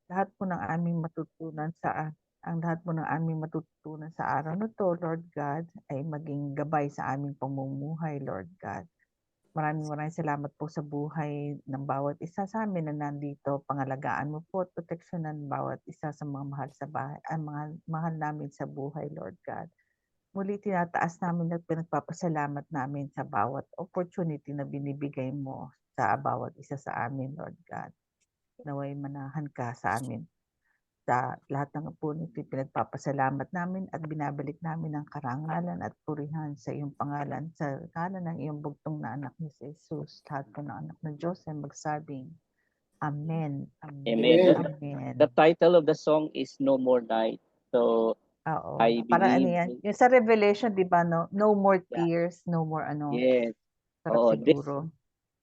lahat po ng aming matutunan ang lahat po ng aming matututunan sa araw na 'to, Lord God, ay maging gabay sa aming pamumuhay, Lord God. Maraming maraming salamat po sa buhay ng bawat isa sa amin na nandito. Pangalagaan mo po at proteksyonan bawat isa sa mga mahal sa bahay mga mahal namin sa buhay, Lord God. Muli tinataas namin at pinagpapasalamat namin sa bawat opportunity na binibigay mo sa bawat isa sa amin, Lord God. Naway manahan ka sa amin. Sa lahat ng po nito'y pinagpapasalamat namin at binabalik namin ang karangalan at purihan sa iyong pangalan, sa ngalan ng iyong bugtong na anak ni si Jesus. Lahat po ng anak ng Diyos ay magsabing, Amen, Amen. Amen, Amen. The Amen. title of the song is No More Night. So Oo, I parang ano believe, yan, yung sa Revelation 'di ba 'no, no more yeah, tears, no more ano, yes. sarap Oh, siguro.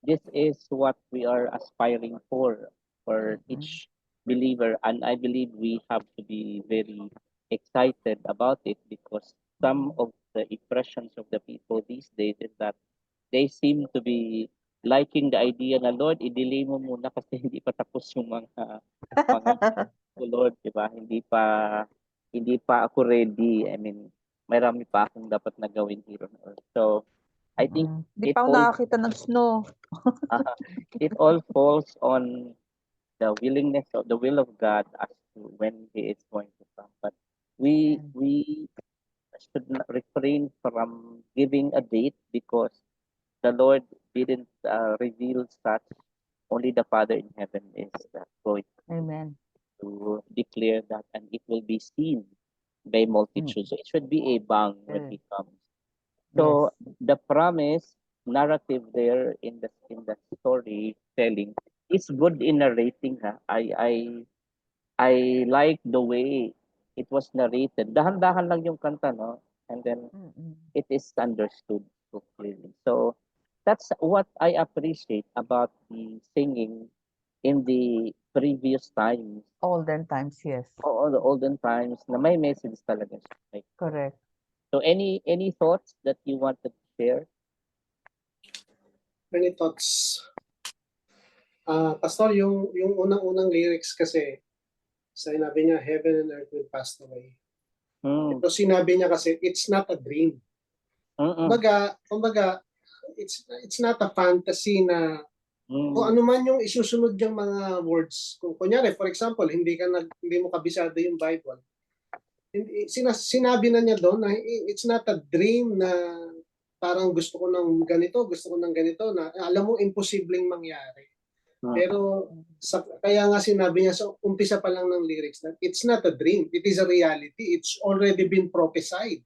this is what we are aspiring for Mm, each believer, and I believe we have to be very excited about it because some mm. of the impressions of the people these days is that they seem to be liking the idea na Lord, i-delay mo muna kasi hindi pa tapos yung mga ko, Lord, di ba? Hindi pa ako ready. I mean, marami pa akong dapat na gawin here on earth. So, I think Hindi it pa ako all nakakita ng snow. it all falls on the willingness of the will of God as to when He is going to come. But we Amen. we should not refrain from giving a date because the Lord didn't reveal such. Only the Father in heaven is going Amen. to declare that, and it will be seen by Mm, multitudes. So it should be a bang when eh, He comes. yes. So the promise narrative there in the storytelling is good in narrating. Ha? I like the way it was narrated. Dahan-dahan lang yung kanta, no? And then Mm. it is understood so clearly. So that's what I appreciate about the singing in the previous times, Olden times, yes. all the olden times, na may message talaga siya. Like, Correct. so any thoughts that you wanted to share? Many thoughts. Pastor, yung unang-unang lyrics kasi, sinabi niya, heaven and earth will pass away. Mm, Ito sinabi niya kasi, it's not a dream. mm, Kumbaga, it's not a fantasy na kung mm, ano man yung isusunod yung mga words. Kung kunyari, for example, hindi mo kabisado yung Bible. Sinabi na niya doon na it's not a dream na parang gusto ko ng ganito, gusto ko ng ganito na alam mo imposibleng mangyari. mm, Pero kaya nga sinabi niya sa umpisa pa lang ng lyrics na it's not a dream, it is a reality. It's already been prophesied,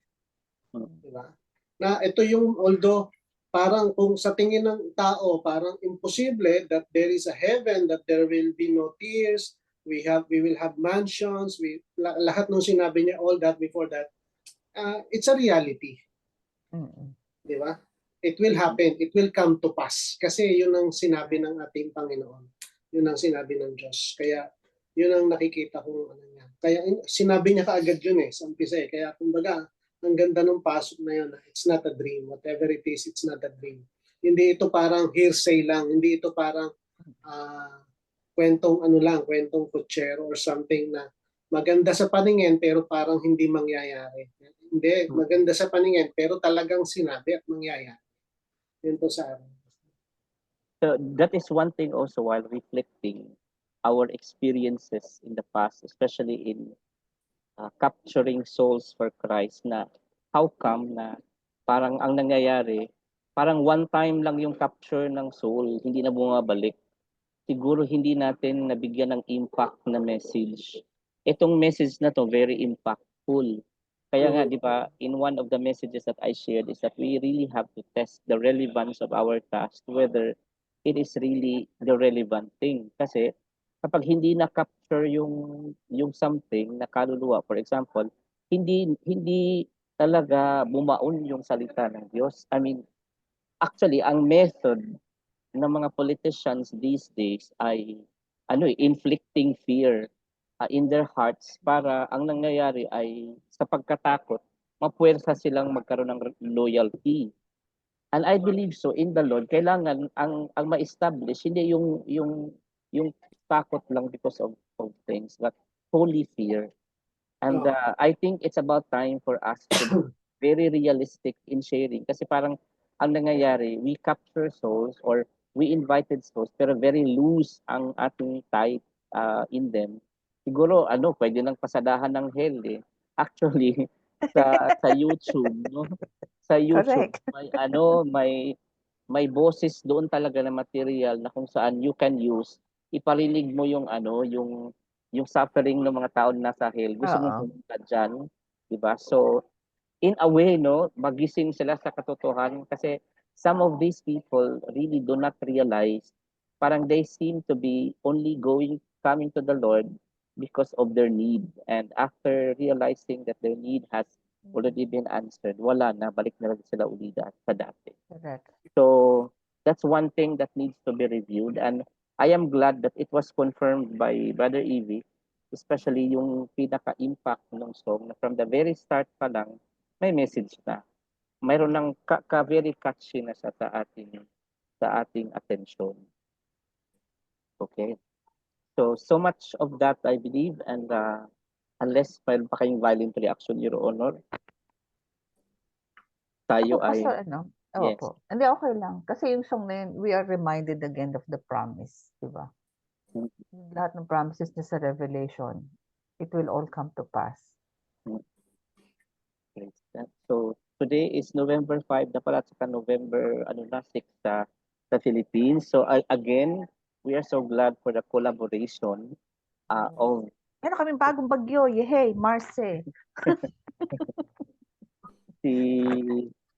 mm, di ba? Na ito yung although parang kung sa tingin ng tao parang imposible that there is a heaven, that there will be no tears, we will have mansions, lahat ng sinabi niya all that before that, it's a reality, Mm. di ba? It will happen, it will come to pass kasi yun ang sinabi Correct. ng ating Panginoon, yun ang sinabi ng Diyos. Kaya yun ang nakikita kong ano niya. Kaya sinabi niya kaagad yun sa umpisa kaya kumbaga ang ganda ng pasok na yun, it's not a dream, whatever it is, it's not a dream. Hindi ito parang hearsay lang, hindi ito parang uh, kwentong kutsero or something na maganda sa paningin pero parang hindi mangyayari. Hindi, mm. maganda sa paningin pero talagang sinabi at mangyayari. Yun po sa akin. So that is one thing also while reflecting our experiences in the past, especially in capturing souls for Christ na how come na parang ang nangyayari, parang one time lang yung capture ng soul, hindi na bumabalik. Siguro hindi natin nabigyan ng impact na message. Itong message na to very impactful. Kaya nga, Mhm. di ba, in one of the messages that I shared is that we really have to test the relevance of our task, whether it is really the relevant thing. Kasi kapag hindi na-capture yung something na kaluluwa, for example, hindi talaga bumaon yung salita ng Diyos. I mean, actually, ang method ng mga politicians these days ay inflicting fear in their hearts para ang nangyayari ay sa pagkatakot mapuwersa silang magkaroon ng loyalty. And I believe so in the Lord, kailangan ang ma-establish hindi yung takot lang because of of things, but holy fear. And Oo. I think it's about time for us to be very realistic in sharing. Kasi parang ang nangyayari, we capture souls or we invited souls pero very loose ang ating type in them. Siguro pwede nang pasadahan ng hell eh. Actually sa YouTube, no? Sa YouTube Correct. may boses doon talaga na material na kung saan you can use iparinig mo yung yung suffering ng mga tao na nasa hell. Gusto mong Oo. pumunta diyan, 'di ba? So in a way, no, magising sila sa katotohanan kasi some of these people really do not realize parang they seem to be only coming to the Lord because of their need, and after realizing that their need has already been answered, wala na, balik na lang sila uli sa dati. Correct. So that's one thing that needs to be reviewed, and I am glad that it was confirmed by Brother Evie, especially yung pinaka-impact ng song na from the very start pa lang may message na. Mayroon ng very catchy na siya sa ating attention. Okay? So much of that I believe, and unless mayroon pa kayong violent reaction, Your Honor, tayo Ako kasi ay yes. opo. Hindi, okay lang. Kasi yung song na yun, we are reminded again of the promise, di ba? Mm. Lahat ng promises niya sa Revelation, it will all come to pass. Praise God. So today is November 5 na pala, saka November 6 sa Philippines. So again, we are so glad for the collaboration of Meron kaming bagong bagyo, yehey, Marce. si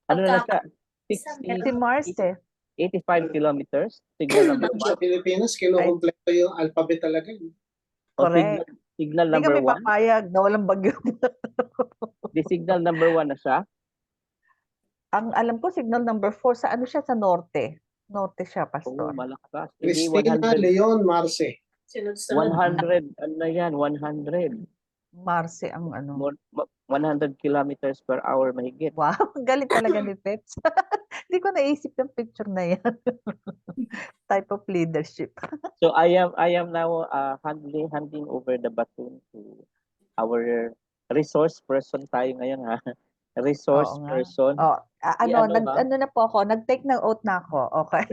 ano na siya? Si Marce. 85 kilometers, signal number Sa 1. Pilipinas, kinukumpleto yung alphabet talaga. O Correct. signal Hindi number kami 1. papayag na walang bagyo. The signal number 1 na siya. Ang alam ko, signal number 4, sa ano siya, sa norte. Norte siya, Oh, Pastor. malakas. Hindi Cristina 100. Leon Marce. 100, ano na yan? 100. Marce ang ano. 100 kilometers per hour mahigit. Wow, galing talaga ni Peps. Hindi ko naisip yung picture na yan. Type of leadership. So I am now handing over the baton to our resource person tayo ngayon ha. Resource Oo nga. person. Ano na po ako, nag-take ng oath na ako. Okay.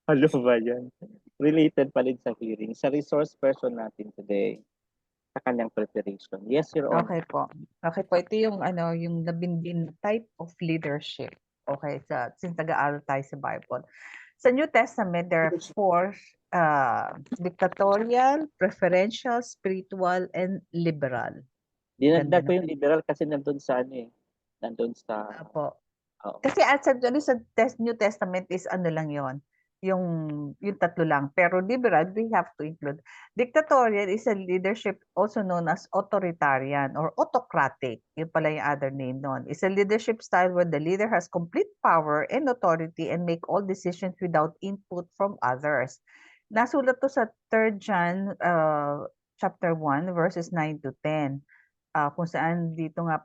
Ano ba yan? Related pa rin sa hearing. Sa resource person natin today, sa kanyang preparation. Yes, Your Honor. Okay po. Okay po, ito yung yung nabinbin type of leadership. Okay, since nag-aaral tayo sa Bible. Sa New Testament, there are 4 dictatorial, preferential, spiritual, and liberal. Dinagdag Ganda ko yung liberal kasi nandun sa nandun sa Apo. oh. Kasi actually sa New Testament is ano lang yon, yung tatlo lang. Pero liberal, we have to include. Dictatorial is a leadership also known as authoritarian or autocratic. Yun pala yung other name nun. It's a leadership style where the leader has complete power and authority and make all decisions without input from others. Nasulat to sa 3 John chapter 1 verses 9 to 10. Kung saan dito nga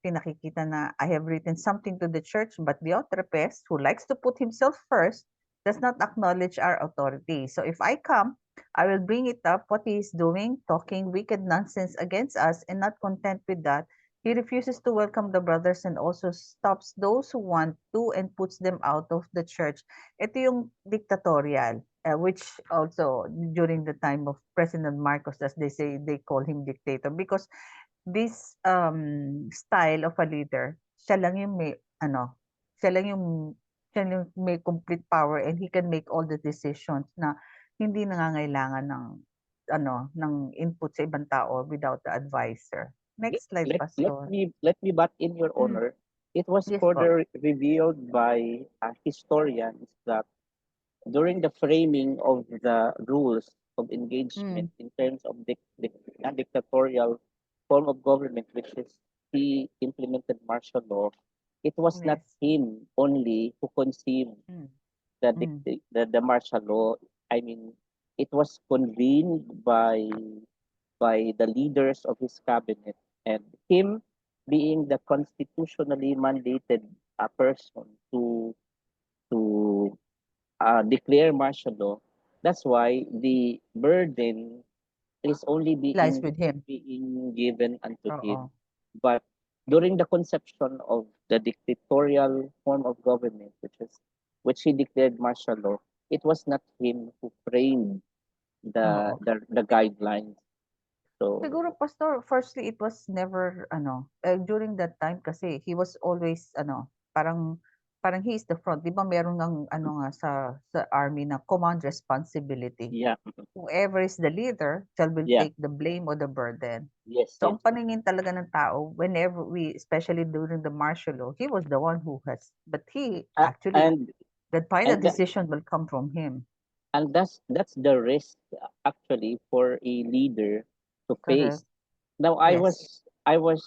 pinakikita na I have written something to the church, but Diotrephes, who likes to put himself first, does not acknowledge our authority. So if I come, I will bring it up what he is doing, talking wicked nonsense against us, and not content with that, he refuses to welcome the brothers and also stops those who want to and puts them out of the church. Ito yung dictatorial, which also during the time of President Marcos, as they say, they call him dictator because this style of a leader, siya lang yung may complete power and he can make all the decisions na hindi nangangailangan ng input sa ibang tao without the advisor. Next slide, Pastor. Let me butt in, Your Honor. It was Yes, further revealed by historians that during the framing of the rules of engagement in terms of dictatorial form of government, which is he implemented martial law, it was not Yes. him only who conceived the martial law. I mean, it was convened by the leaders of his cabinet, and him being the constitutionally mandated person to declare martial law, that's why the burden is only Lies with him. being given unto him. Oo. But during the conception of the dictatorial form of government, which he declared martial law, it was not him who framed Oo. the guidelines. So Siguro, Pastor, firstly, it was never, during that time kasi he was always, parang he is the front. Di ba meron ng, nga, sa army na command responsibility. yeah, Whoever is the leader will yeah, take the blame or the burden. yes, So, yes, ang paningin talaga ng tao, whenever especially during the martial law, he was the one who has, but he actually, and the final and decision will come from him. and that's the risk actually for a leader to Correct. face. Now Yes. I was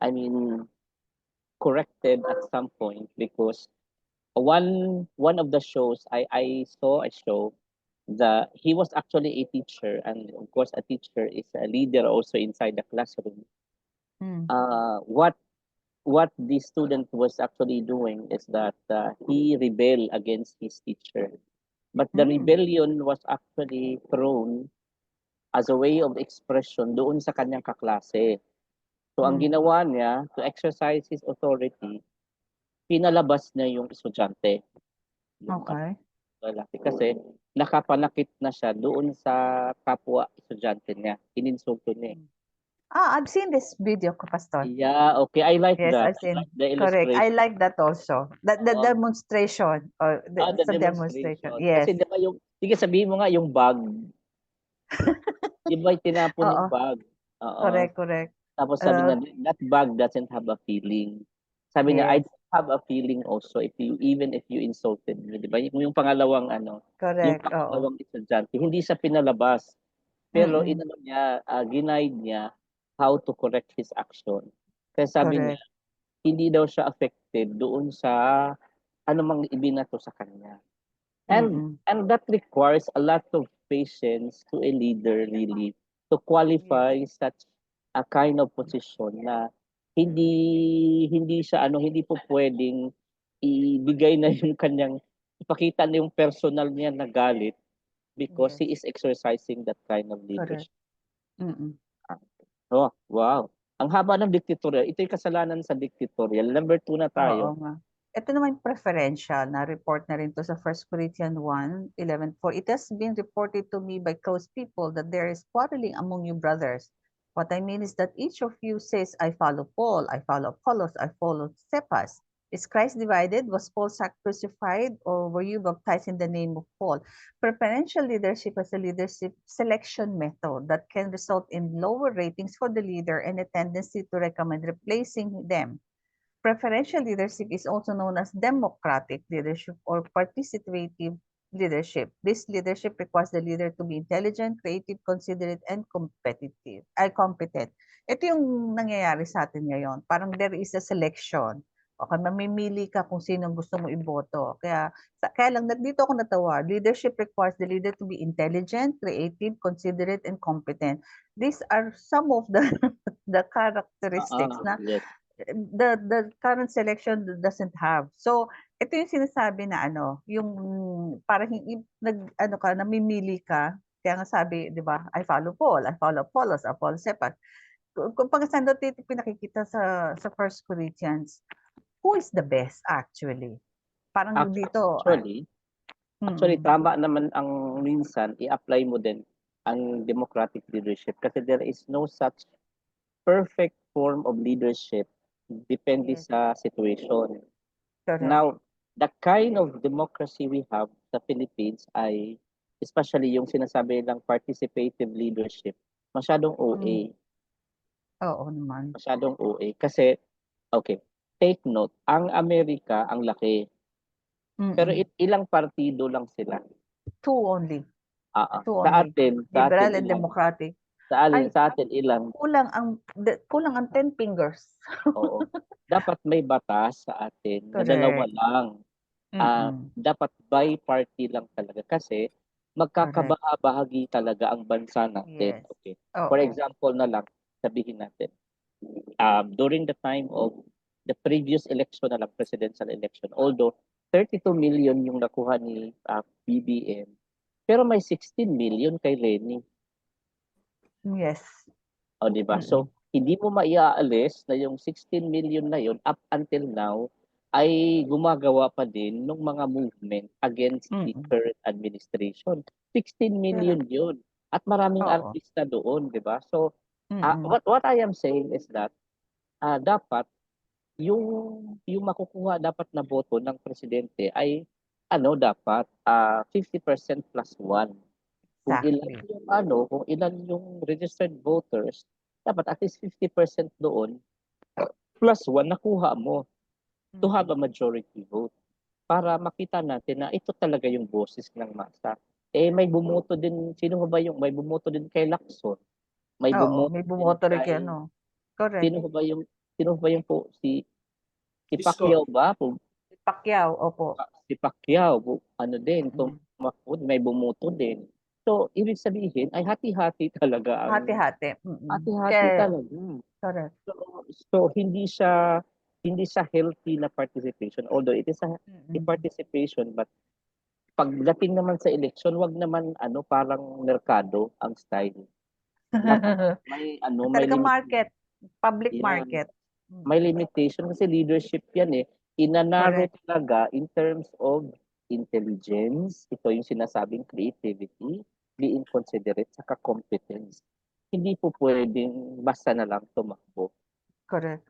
I mean corrected at some point because one of the shows I saw a show that he was actually a teacher, and of course a teacher is a leader also inside the classroom. Mm. What the student was actually doing is that he rebelled against his teacher, but the Mm. rebellion was actually thrown as a way of expression doon sa kanyang kaklase. So ang Mm. ginawa niya to exercise his authority, pinalabas niya yung estudyante, yung Okay. lalaki, kasi nakapanakit na siya doon sa kapwa estudyante niya. Ininsulto niya. I've seen this video, Pastor. Yeah, okay. I like Yes, that. I've I seen. like the Correct. I illustration. like that also. The Oo. demonstration or The it's a demonstration. demonstration. Yes. Kasi di ba sige sabihin mo nga yung bag. Di ba tinapon yung Oo. bag? Oo. Correct, correct. Tapos sabi niya, that bag doesn't have a feeling. Sabi niya, I Yes. don't have a feeling also even if you insulted me. Di ba? Yung pangalawang yung Correct. Oo. pangalawang estudyante, hindi siya pinalabas. Pero Mm-mm. inano niya, ginaid niya how to correct his action. Kaya sabi niya, Correct. hindi daw siya affected doon sa anumang ibinato sa kanya. And Mm-mm. that requires a lot of patience to a leader really to qualify such a kind of position na hindi siya hindi po pwedeng ibigay na yung kanyang ipakita na yung personal niya na galit because Yes. he is exercising that kind of Correct. leadership. Mm-mm. Oh, wow. Ang haba ng dictatorial. Ito yung kasalanan sa dictatorial. Number 2 na Oo tayo. nga. Ito naman preferential na report na rin to sa 1 Corinthians 1:11. For it has been reported to me by close people that there is quarreling among you brothers. What I mean is that each of you says, I follow Paul, I follow Apollos, I follow Cephas. Is Christ divided? Was Paul crucified? Or were you baptized in the name of Paul? Preferential leadership is a leadership selection method that can result in lower ratings for the leader and a tendency to recommend replacing them. Preferential leadership is also known as democratic leadership or participative leadership. This leadership requires the leader to be intelligent, creative, considerate, and competent. Ito yung nangyayari sa atin ngayon. Parang there is a selection. Okay, mamimili ka kung sino gusto mo iboto. Kaya lang dito ako natawa. Leadership requires the leader to be intelligent, creative, considerate, and competent. These are some of the the characteristics na Yes. the current selection doesn't have. So, ito yung sinasabi na yung parang namimili ka. Kaya nga sabi, 'di ba? I follow Paul, I follow Apollos, I follow Cephas. Kung saan dito pinakikita sa 1 Corinthians, who is the best actually? Parang dito, Actually, tama naman ang minsan i-apply mo din ang democratic leadership kasi there is no such perfect form of leadership depende Yes. sa situation. Correct. Now, the kind of democracy we have sa Philippines ay especially yung sinasabi ng participative leadership, masyadong OA. Oo naman. Masyadong OA. Kasi, okay, take note, ang Amerika, ang laki. Pero ilang partido lang sila. Two only. Two Sa only. atin Liberal and ilang? Democratic. Sa atin ilang? Kulang ang 10 fingers. Oo. Dapat may batas sa atin na dalawa Correct. lang. Dapat by-party lang talaga kasi magkakabahagi talaga ang bansa natin. Yes. Okay. Oo. For example na lang, sabihin natin, during the time of the previous election na lang, presidential election, although 32 million yung nakuha ni BBM. Pero may 16 million kay Lenny. Yes. O, di ba? So, hindi mo maiaalis na yung 16 million na yun up until now ay gumagawa pa din ng mga movement against the current administration. 16 million yun. At maraming Oo. artista doon, di ba? So, what I am saying is that dapat yung makukuha dapat na boto ng presidente ay dapat 50% plus 1. Kung ilan Exactly. yung kung ilan yung registered voters, dapat at least 50% doon plus 1 nakuha mo to have a majority vote para makita natin na ito talaga yung boses ng masa. May bumoto din, may bumoto din kay Lacson. May Oo, bumoto may din bumoto rin kay kay, Correct. sino ba yung si Isko. Pacquiao ba? Pacquiao, opo. Si Pacquiao, din, Mm. tumakbo, may bumoto din. So, ibig sabihin ay hati-hati talaga ang Hati-hati. hati-hati talaga. Correct. So hindi siya healthy na participation, although it is a participation, but pagdating naman sa election, wag naman parang merkado ang style. Dapat may Talaga market, public market. may limitation kasi leadership yan inanaro Correct. talaga in terms of intelligence, ito yung sinasabing creativity, being considerate, saka competence. Hindi po pwedeng basta na lang tumakbo. Correct.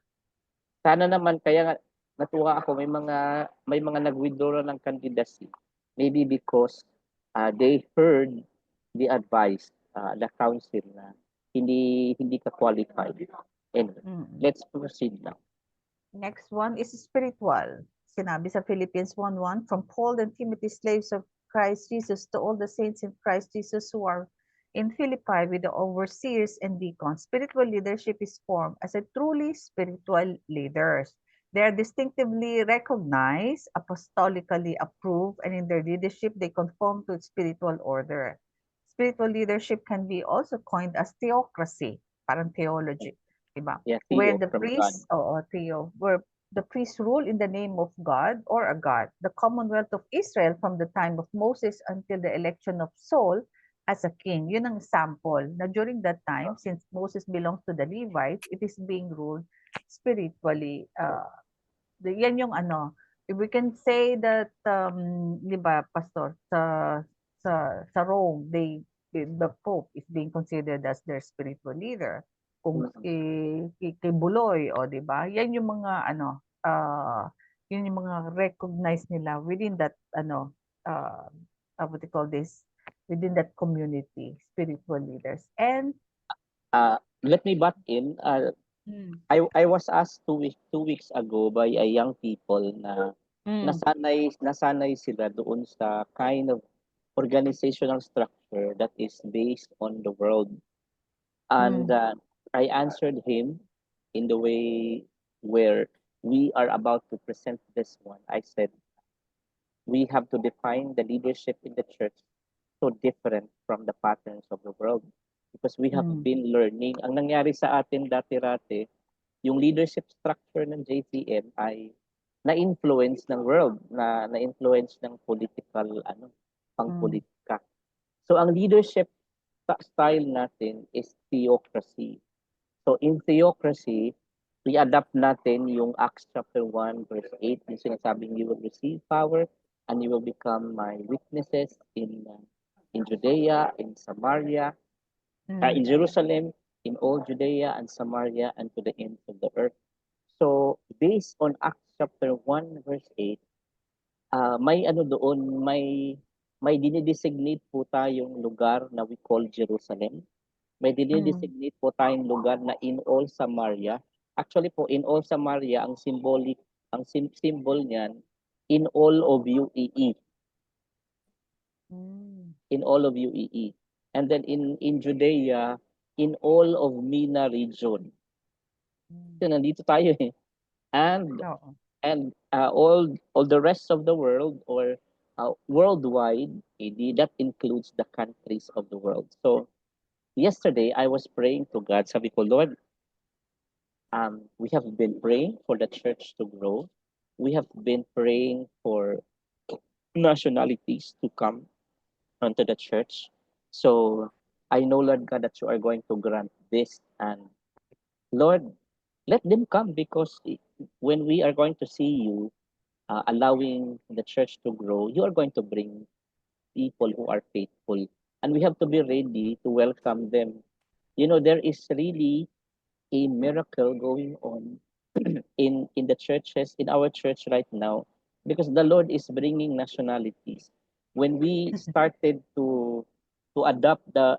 Sana naman, kaya nga natuwa ako, may mga nag-withdraw ng candidacy. Maybe because they heard the advice, the council na hindi ka qualified. Anyway, let's proceed now. Next one is spiritual. Sinabi sa Philippians 1:1, from Paul and Timothy, slaves of Christ Jesus, to all the saints in Christ Jesus who are in Philippi with the overseers and deacons. Spiritual leadership is formed as a truly spiritual leaders. They are distinctively recognized, apostolically approved, and in their leadership, they conform to spiritual order. Spiritual leadership can be also coined as theocracy, parang theology. Diba? Yeah, Where Theo the from priests, where the priests rule in the name of God or a god. The Commonwealth of Israel from the time of Moses until the election of Saul as a king. Yun ang sample na during that time, since Moses belongs to the Levites, it is being ruled spiritually. Yan yung if we can say that, di ba, Pastor, sa Rome, the Pope is being considered as their spiritual leader. Kung kay Buloy, di ba? Yan yung mga yun yung mga recognized nila within that what do you call this? Within that community, spiritual leaders. And let me butt in. I was asked 2 weeks ago by a young people na nasanay sila doon sa kind of organizational structure that is based on the world. And I answered him in the way where we are about to present this one. I said, we have to define the leadership in the church so different from the patterns of the world. Because we have been learning. Ang nangyari sa atin dati-rati, yung leadership structure ng JCM ay na-influence ng world, na-influence ng political, pang-politika. So ang leadership style natin is theocracy. So in theocracy, i-adapt natin yung Acts chapter 1 verse 8, yung sinasabing you will receive power and you will become my witnesses in Judea, in Samaria, in Jerusalem, in all Judea and Samaria and to the ends of the earth. So based on Acts chapter 1 verse 8, may doon, may dinidesignate po tayong lugar na we call Jerusalem. May dinidesignate po tayong lugar na in all Samaria. Actually po, in all Samaria, ang symbol niyan, in all of UAE. In all of UAE. And then in Judea, in all of MENA region. So nandito tayo And all the rest of the world or worldwide, that includes the countries of the world. So yesterday, I was praying to God. Sabi ko, Lord, we have been praying for the church to grow. We have been praying for nationalities to come onto the church. So I know, Lord God, that you are going to grant this. And Lord, let them come, because when we are going to see you allowing the church to grow, you are going to bring people who are faithful. And we have to be ready to welcome them. You know, there is really a miracle going on in the churches, in our church right now, because the Lord is bringing nationalities. When we started to adopt the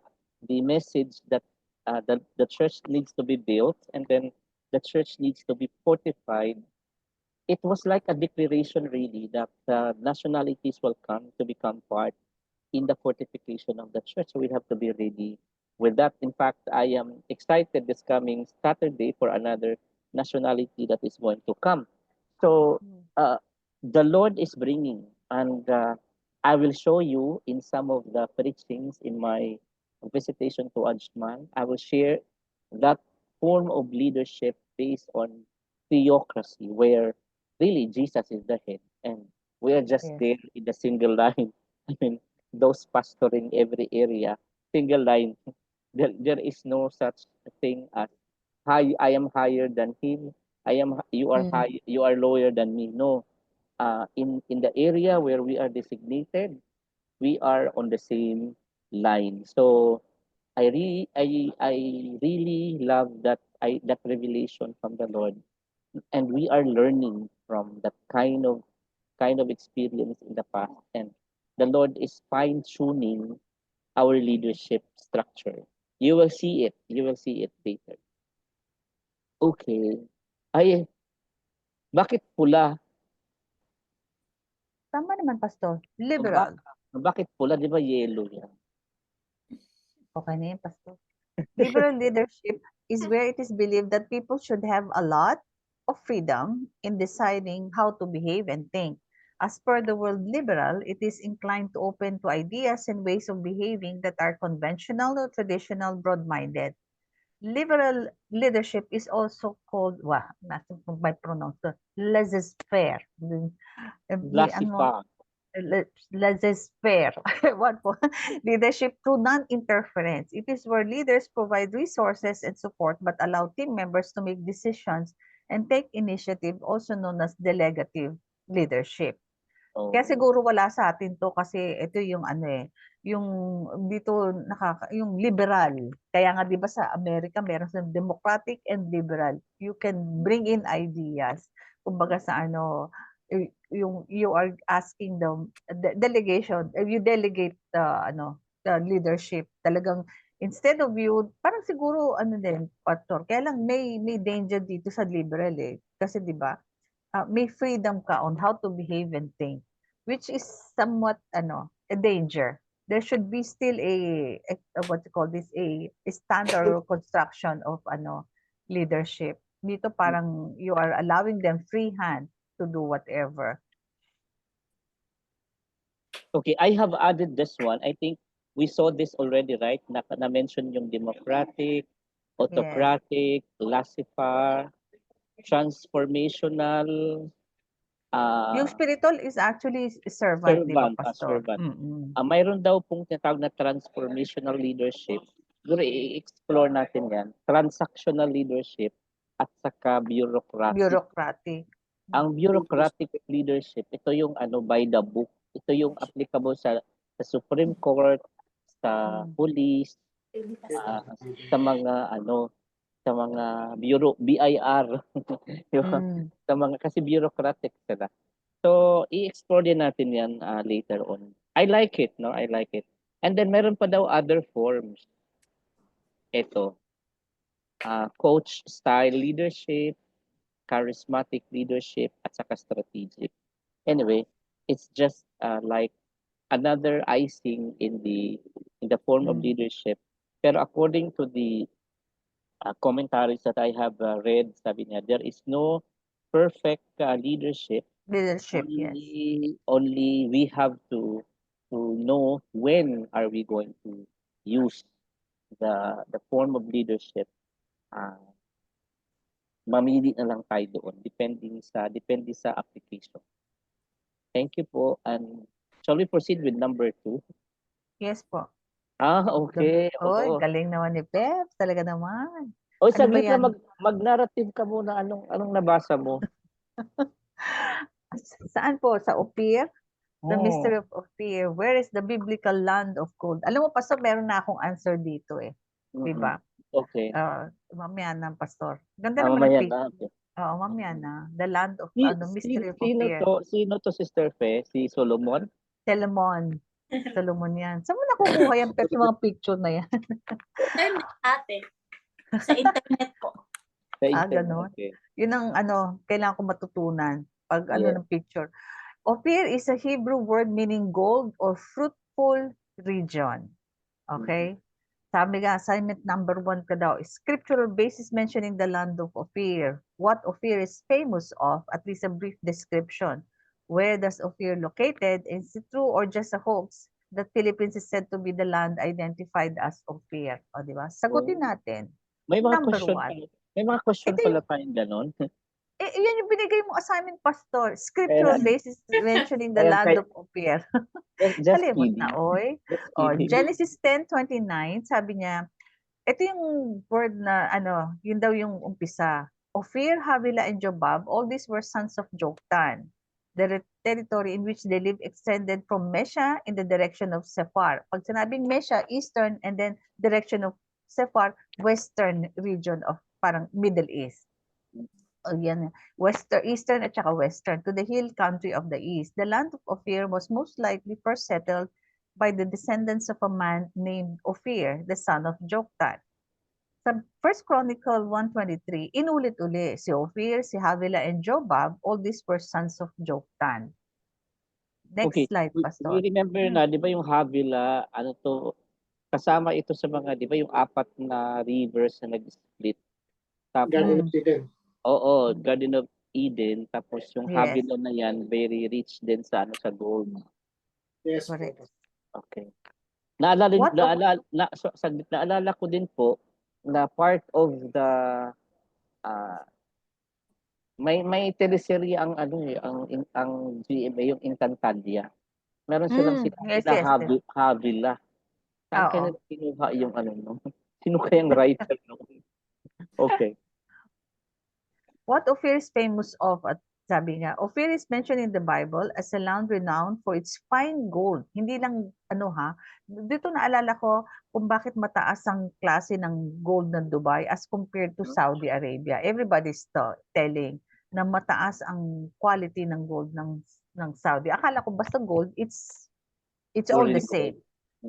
message that the church needs to be built, and then the church needs to be fortified, it was like a declaration really that nationalities will come to become part in the fortification of the church. So we have to be ready with that. In fact, I am excited this coming Saturday for another nationality that is going to come. So uh, the Lord is bringing, and I will show you in some of the preachings in my visitation to Ajman. I will share that form of leadership based on theocracy, where really Jesus is the head, and we are just Yes. there in the single line. I mean, those pastoring every area, single line. There is no such thing as I am higher than him. You are high, you are lower than me. No. In the area where we are designated, we are on the same line. So I really love that revelation from the Lord, and we are learning from that kind of experience in the past, and the Lord is fine tuning our leadership structure. You will see it. You will see it later. Okay. Ay, bakit pula? Tama naman, Pastor. Ba- Liberal. bakit pula? Di ba yellow yan? Okay na yun, Pastor. Liberal leadership is where it is believed that people should have a lot of freedom in deciding how to behave and think. As per the word liberal, it is inclined to open to ideas and ways of behaving that are conventional or traditional, broad-minded. Liberal leadership is also called, natin kung by pronounce to, laissez-faire. Ano, Lasipa. laissez-faire. What po? Leadership through non-interference. It is where leaders provide resources and support but allow team members to make decisions and take initiative, also known as delegative leadership. Oh. Kaya siguro wala sa atin 'to kasi ito yung ano, yung dito yung liberal. Kaya nga 'di ba sa Amerika meron silang democratic and liberal. You can bring in ideas. Kumbaga sa ano, yung you are asking the delegation, you delegate the ano, the leadership. Talagang instead of you, parang siguro ano din, pastor, kaya lang may danger dito sa liberal Kasi 'di ba, may freedom ka on how to behave and think, which is somewhat a danger. There should be still what you call this, a standard or construction of leadership. Dito parang you are allowing them free hand to do whatever. Okay, I have added this one. I think we saw this already, right? Na-mention yung democratic, autocratic, laissez-faire, transformational, Yung spiritual is actually servant, di ba, Pastor? servant. Mayroon daw pong tinatawag na transformational leadership. Siguro i-explore natin yan. Transactional leadership at saka bureaucratic. Bureaucratic. Ang bureaucratic leadership, ito yung by the book. Ito yung applicable sa Supreme Court, sa police, sa mga sa mga bureau BIR, di ba? Sa mga kasi bureaucratic sila. So i-explore din natin 'yan later on. I like it, no? I like it. And then meron pa daw other forms. Ito, coach style leadership, charismatic leadership, at saka strategic. Anyway, it's just like another icing in the form of leadership. Pero according to the commentaries that I have read, sabi niya, there is no perfect leadership. Leadership, yes. Only we have to know when are we going to use the form of leadership. Mamili na lang tayo doon depende sa application. Thank you po, and Shall we proceed with number 2? Yes po. Okay. Oy, Oo. galing naman ni Peps. Talaga naman. O, Ano ba saglit yan? na mag-narrative ka muna. Anong nabasa mo? Saan po? Sa Ophir? The Oh, mystery of Ophir. Where is the biblical land of gold? Alam mo, Pastor, meron na akong answer dito eh. Di ba? Okay. Mamaya na, Pastor. Ganda naman Mamaya ng na. picture. Oo, mamaya na. The land of, mystery of Sino Ophir. to? Sino to, Sister Fe? Si Solomon? Solomon. Solomon yan. Saan mo nakukuha yan, Peps, yung mga picture na yan? Internet ate. Sa internet po. Sa Ah, internet. ganon. Okay. Yun ang kailangan ko matutunan pag Yes. ng picture. Ophir is a Hebrew word meaning gold or fruitful region. Okay? Sabi nga, assignment number 1 ka daw, scriptural basis mentioning the land of Ophir. What Ophir is famous of, at least a brief description. Where does Ophir located? Is it true or just a hoax that Philippines is said to be the land identified as Ophir? O, di ba? Sagutin natin. May mga Number question 1. May mga question Ito pala tayong ganon. Yan yung binigay mong assignment, Pastor. Scriptural basis mentioning the land of Ophir. Just Kalimot kidding. na, oy. Just O, kidding. Genesis 10:29, sabi niya, ito yung word na, yun daw yung umpisa. Ophir, Havilah, and Jobab, all these were sons of Joktan. The territory in which they lived extended from Mesha in the direction of Sephar. Pag sinabing Mesha, eastern, and then direction of Sephar, western region of parang Middle East. Yan, eastern at saka western, to the hill country of the east. The land of Ophir was most likely first settled by the descendants of a man named Ophir, the son of Joktan. Sa 1 Chronicle 1:23, inulit-uli si Ophir, si Havilah, and Jobab, all these were sons of Joktan. Next slide, Pastor. We remember na, di ba yung Havilah, kasama ito sa mga, di ba yung 4 na rivers na nag-split. Tapos, Garden of Eden. Oo, Garden of Eden. Tapos yung Yes. Havilah na yan, very rich din sa gold. Yes. Correct. Okay. Naalala ko din po na part of the may teleserye ang GMA, yung Encantadia. Meron silang sinabi yes, na yes. Havilah. Saan Oo. kaya kinuha yung no? Sino kayang writer no? Okay. What Ophir is famous of, at sabi nga, Ophir is mentioned in the Bible as a land renowned for its fine gold. Hindi lang, dito naalala ko kung bakit mataas ang klase ng gold ng Dubai as compared to Saudi Arabia. Everybody's telling na mataas ang quality ng gold ng Saudi. Akala ko basta gold, it's all the same.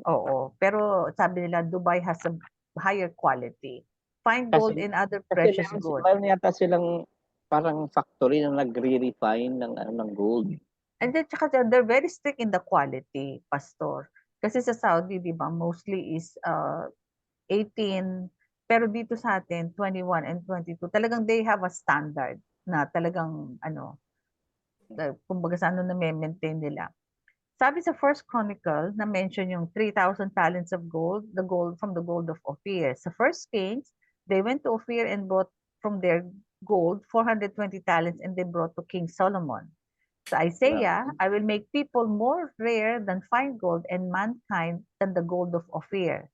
Oo. Pero sabi nila, Dubai has a higher quality. Fine gold and other precious goods. Meron yata silang parang factory na nagre-refine ng gold. And then, they're very strict in the quality, Pastor. Kasi sa Saudi, di ba, mostly is 18, pero dito sa atin, 21 and 22, talagang they have a standard na talagang, kumbaga sa na maintain nila. Sabi sa First Chronicle, na mention yung 3,000 talents of gold, from the gold of Ophir. Sa First Kings, they went to Ophir and brought from their gold 420 talents, and they brought to King Solomon. Sa Isaiah, I will make people more rare than fine gold and mankind than the gold of Ophir.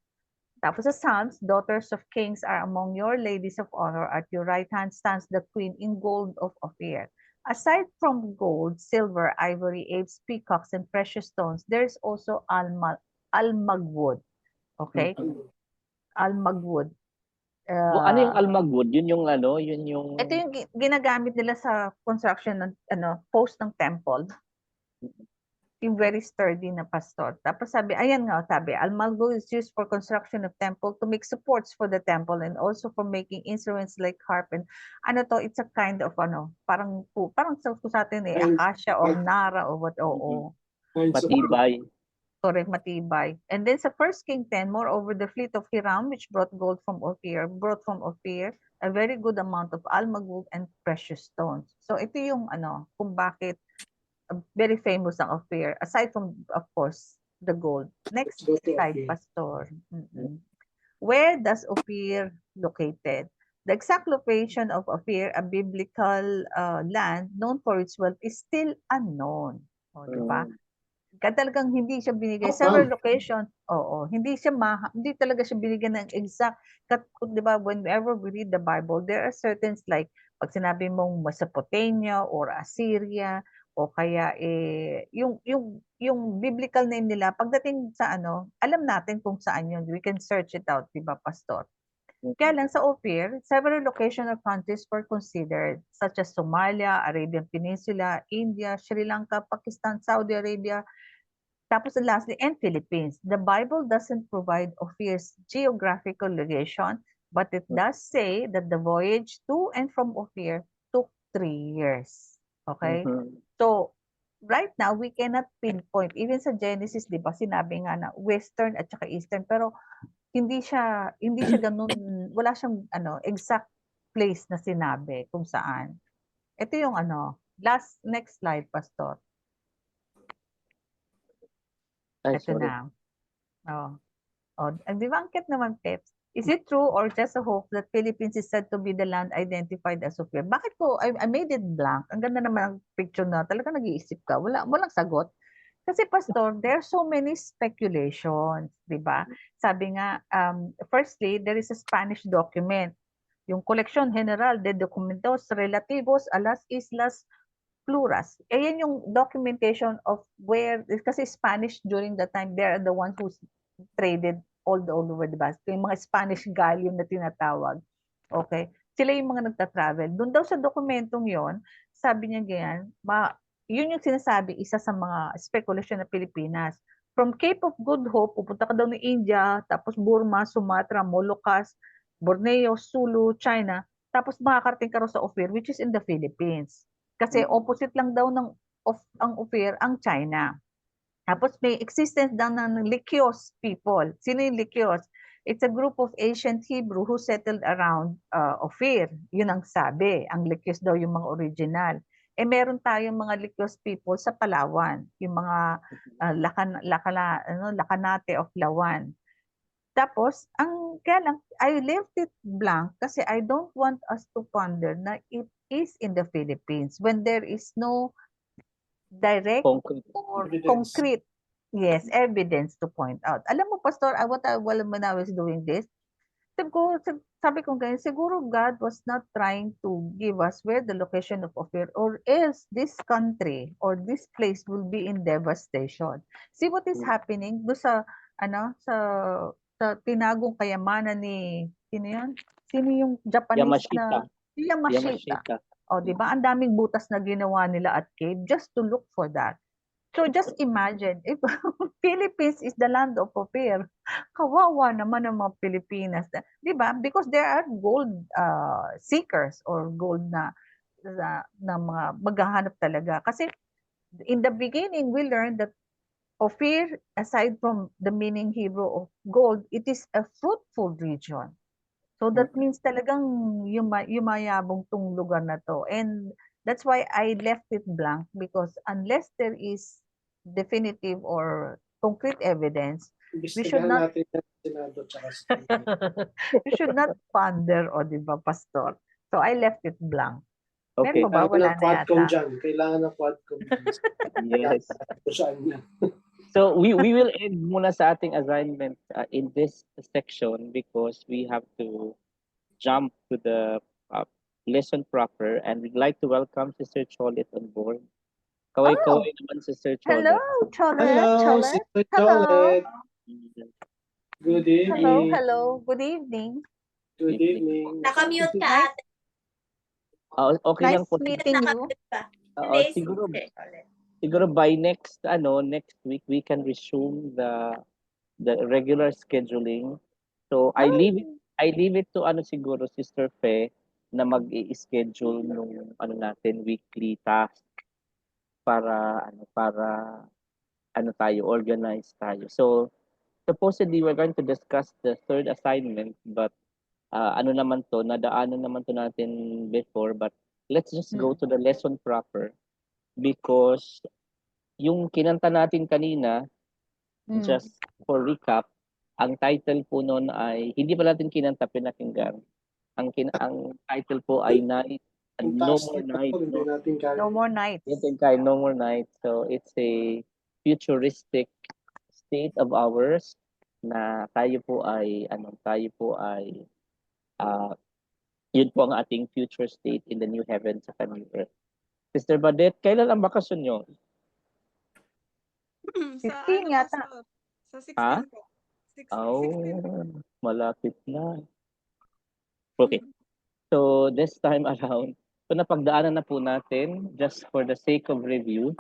Tapos sa Psalms, daughters of kings are among your ladies of honor. At your right hand stands the queen in gold of Ophir. Aside from gold, silver, ivory, apes, peacocks, and precious stones, there's also almagwood. Okay? Almagwood. Ano yung almagwood? Yun yung Ito yung ginagamit nila sa construction ng post ng temple. Yung very sturdy na, Pastor. Tapos sabi, almagwood is used for construction of temple to make supports for the temple and also for making instruments like harp and it's a kind of parang sa atin acacia or nara or what, matibay. Correct, matibay. And then sa 1 King 10, moreover, the fleet of Hiram, which brought from Ophir, a very good amount of almagwood and precious stones. So ito yung kung bakit very famous ang Ophir, aside from, of course, the gold. Next slide, Pastor. Where does Ophir located? The exact location of Ophir, a biblical land known for its wealth, is still unknown. Diba? talagang hindi siya binigay. How Several come? location, oo, hindi talaga siya binigyan ng exact, 'di ba, whenever we read the Bible, there are certain like, pag sinabi mong Mesopotamia or Assyria, o kaya, yung biblical name nila, pagdating sa ano, alam natin kung saan yun. We can search it out, 'di ba, Pastor? Kaya lang sa Ophir, several location or countries were considered, such as Somalia, Arabian Peninsula, India, Sri Lanka, Pakistan, Saudi Arabia, tapos lastly, and Philippines. The Bible doesn't provide Ophir's geographical location, but it does say that the voyage to and from Ophir took 3 years. Okay? Mhm. So, right now, we cannot pinpoint. Even sa Genesis, di ba, sinabi nga na Western at saka Eastern, pero hindi siya ganun, wala siyang exact place na sinabi kung saan. Ito yung next slide, Pastor. Ay, Ito sorry. na. Oh. Oh, di ba ang cute naman, Peps? Is it true or just a hoax that Philippines is said to be the land identified as Ophir? Bakit ko, I made it blank. Ang ganda naman ang picture na. Talaga nag-iisip ka. Walang sagot. Kasi Pastor, there are so many speculations, di ba? Sabi nga, firstly, there is a Spanish document, yung Colección General de Documentos Relativos a las Islas Pluras. Yan yung documentation of where, kasi Spanish during that time, they are the ones who traded all over the bus. Yung mga Spanish galleon na tinatawag. Okay? Sila yung mga nagta-travel. Doon daw sa dokumentong yon, sabi niya ganyan, yun yung sinasabi, isa sa mga speculation ng Pilipinas. From Cape of Good Hope, pupunta ka daw ng India, tapos Burma, Sumatra, Moluccas, Borneo, Sulu, China, tapos makakarating ka raw sa Ophir, which is in the Philippines. Kasi opposite lang daw ang Ophir, ang China. Tapos may existence daw ng Lycios people. Sino yung Lycios? It's a group of ancient Hebrew who settled around Ophir. Yun ang sabi. Ang Lycios daw yung mga original. Meron tayong mga Lycios people sa Palawan. Yung mga Lacanate of Lawan. Tapos, kaya lang, I left it blank kasi I don't want us to ponder na it is in the Philippines when there is no direct Concrete. or Evidence. concrete, yes, evidence to point out. Alam mo, Pastor, when I was doing this, sabi ko ganyan, siguro God was not trying to give us where the location of Ophir, or else this country or this place will be in devastation. See what is happening do sa tinagong kayamanan ni Sino yung Japanese Yamashita. si Yamashita. O, di ba? Ang daming butas na ginawa nila at cave just to look for that. So just imagine, if Philippines is the land of Ophir, kawawa naman ang mga Pilipinas. Di ba? Because there are gold seekers or gold na mga maghahanap talaga. Kasi in the beginning, we learned that Ophir, aside from the meaning Hebrew of gold, it is a fruitful region. So that means talagang yumayabong tong lugar na to. And that's why I left it blank, because unless there is definitive or concrete evidence, we should not natin yan, Senado tsaka sa we should not ponder, o di ba, Pastor? So I left it blank. Okay. Meron ba? Wala na Quadcom yata. dyan. Kailangan ng Quadcom dyan. Yes. Saan yan? So we will end muna sa ating assignment in this section because we have to jump to the lesson proper, and we'd like to welcome Sister Cholet on board. Kaway-kaway naman, Sister Cholet. Hello, Cholet. Hello, Sister Cholet. Good evening. Hello. Good evening. Good evening. Nakamute ka, ate. Okay lang Nice po. meeting you. Nakamute ka. Oo, Hindi, siguro sige, ulit. siguro by next week we can resume the regular scheduling. So I leave it to siguro Sister Fe na mag-i-schedule nung natin weekly task para tayo organize tayo. So supposedly we're going to discuss the third assignment, but nadaanan naman to natin before, but let's just go to the lesson proper because yung kinanta natin kanina, just for recap, ang title po noon ay hindi pa natin kinanta, pinakinggan. Ang title po ay Night and No More Night. Hindi natin kaya. No more nights. No More Night. So it's a futuristic state of ours na tayo po ay yun po ang ating future state in the new heavens at the new earth. Sister Badet, kailan ang bakasyon nyo? Sa 15 yata. Pastor? Sa 16 Ha? po. 16 Malapit na. Okay. So this time around, so napagdaanan na po natin, just for the sake of review,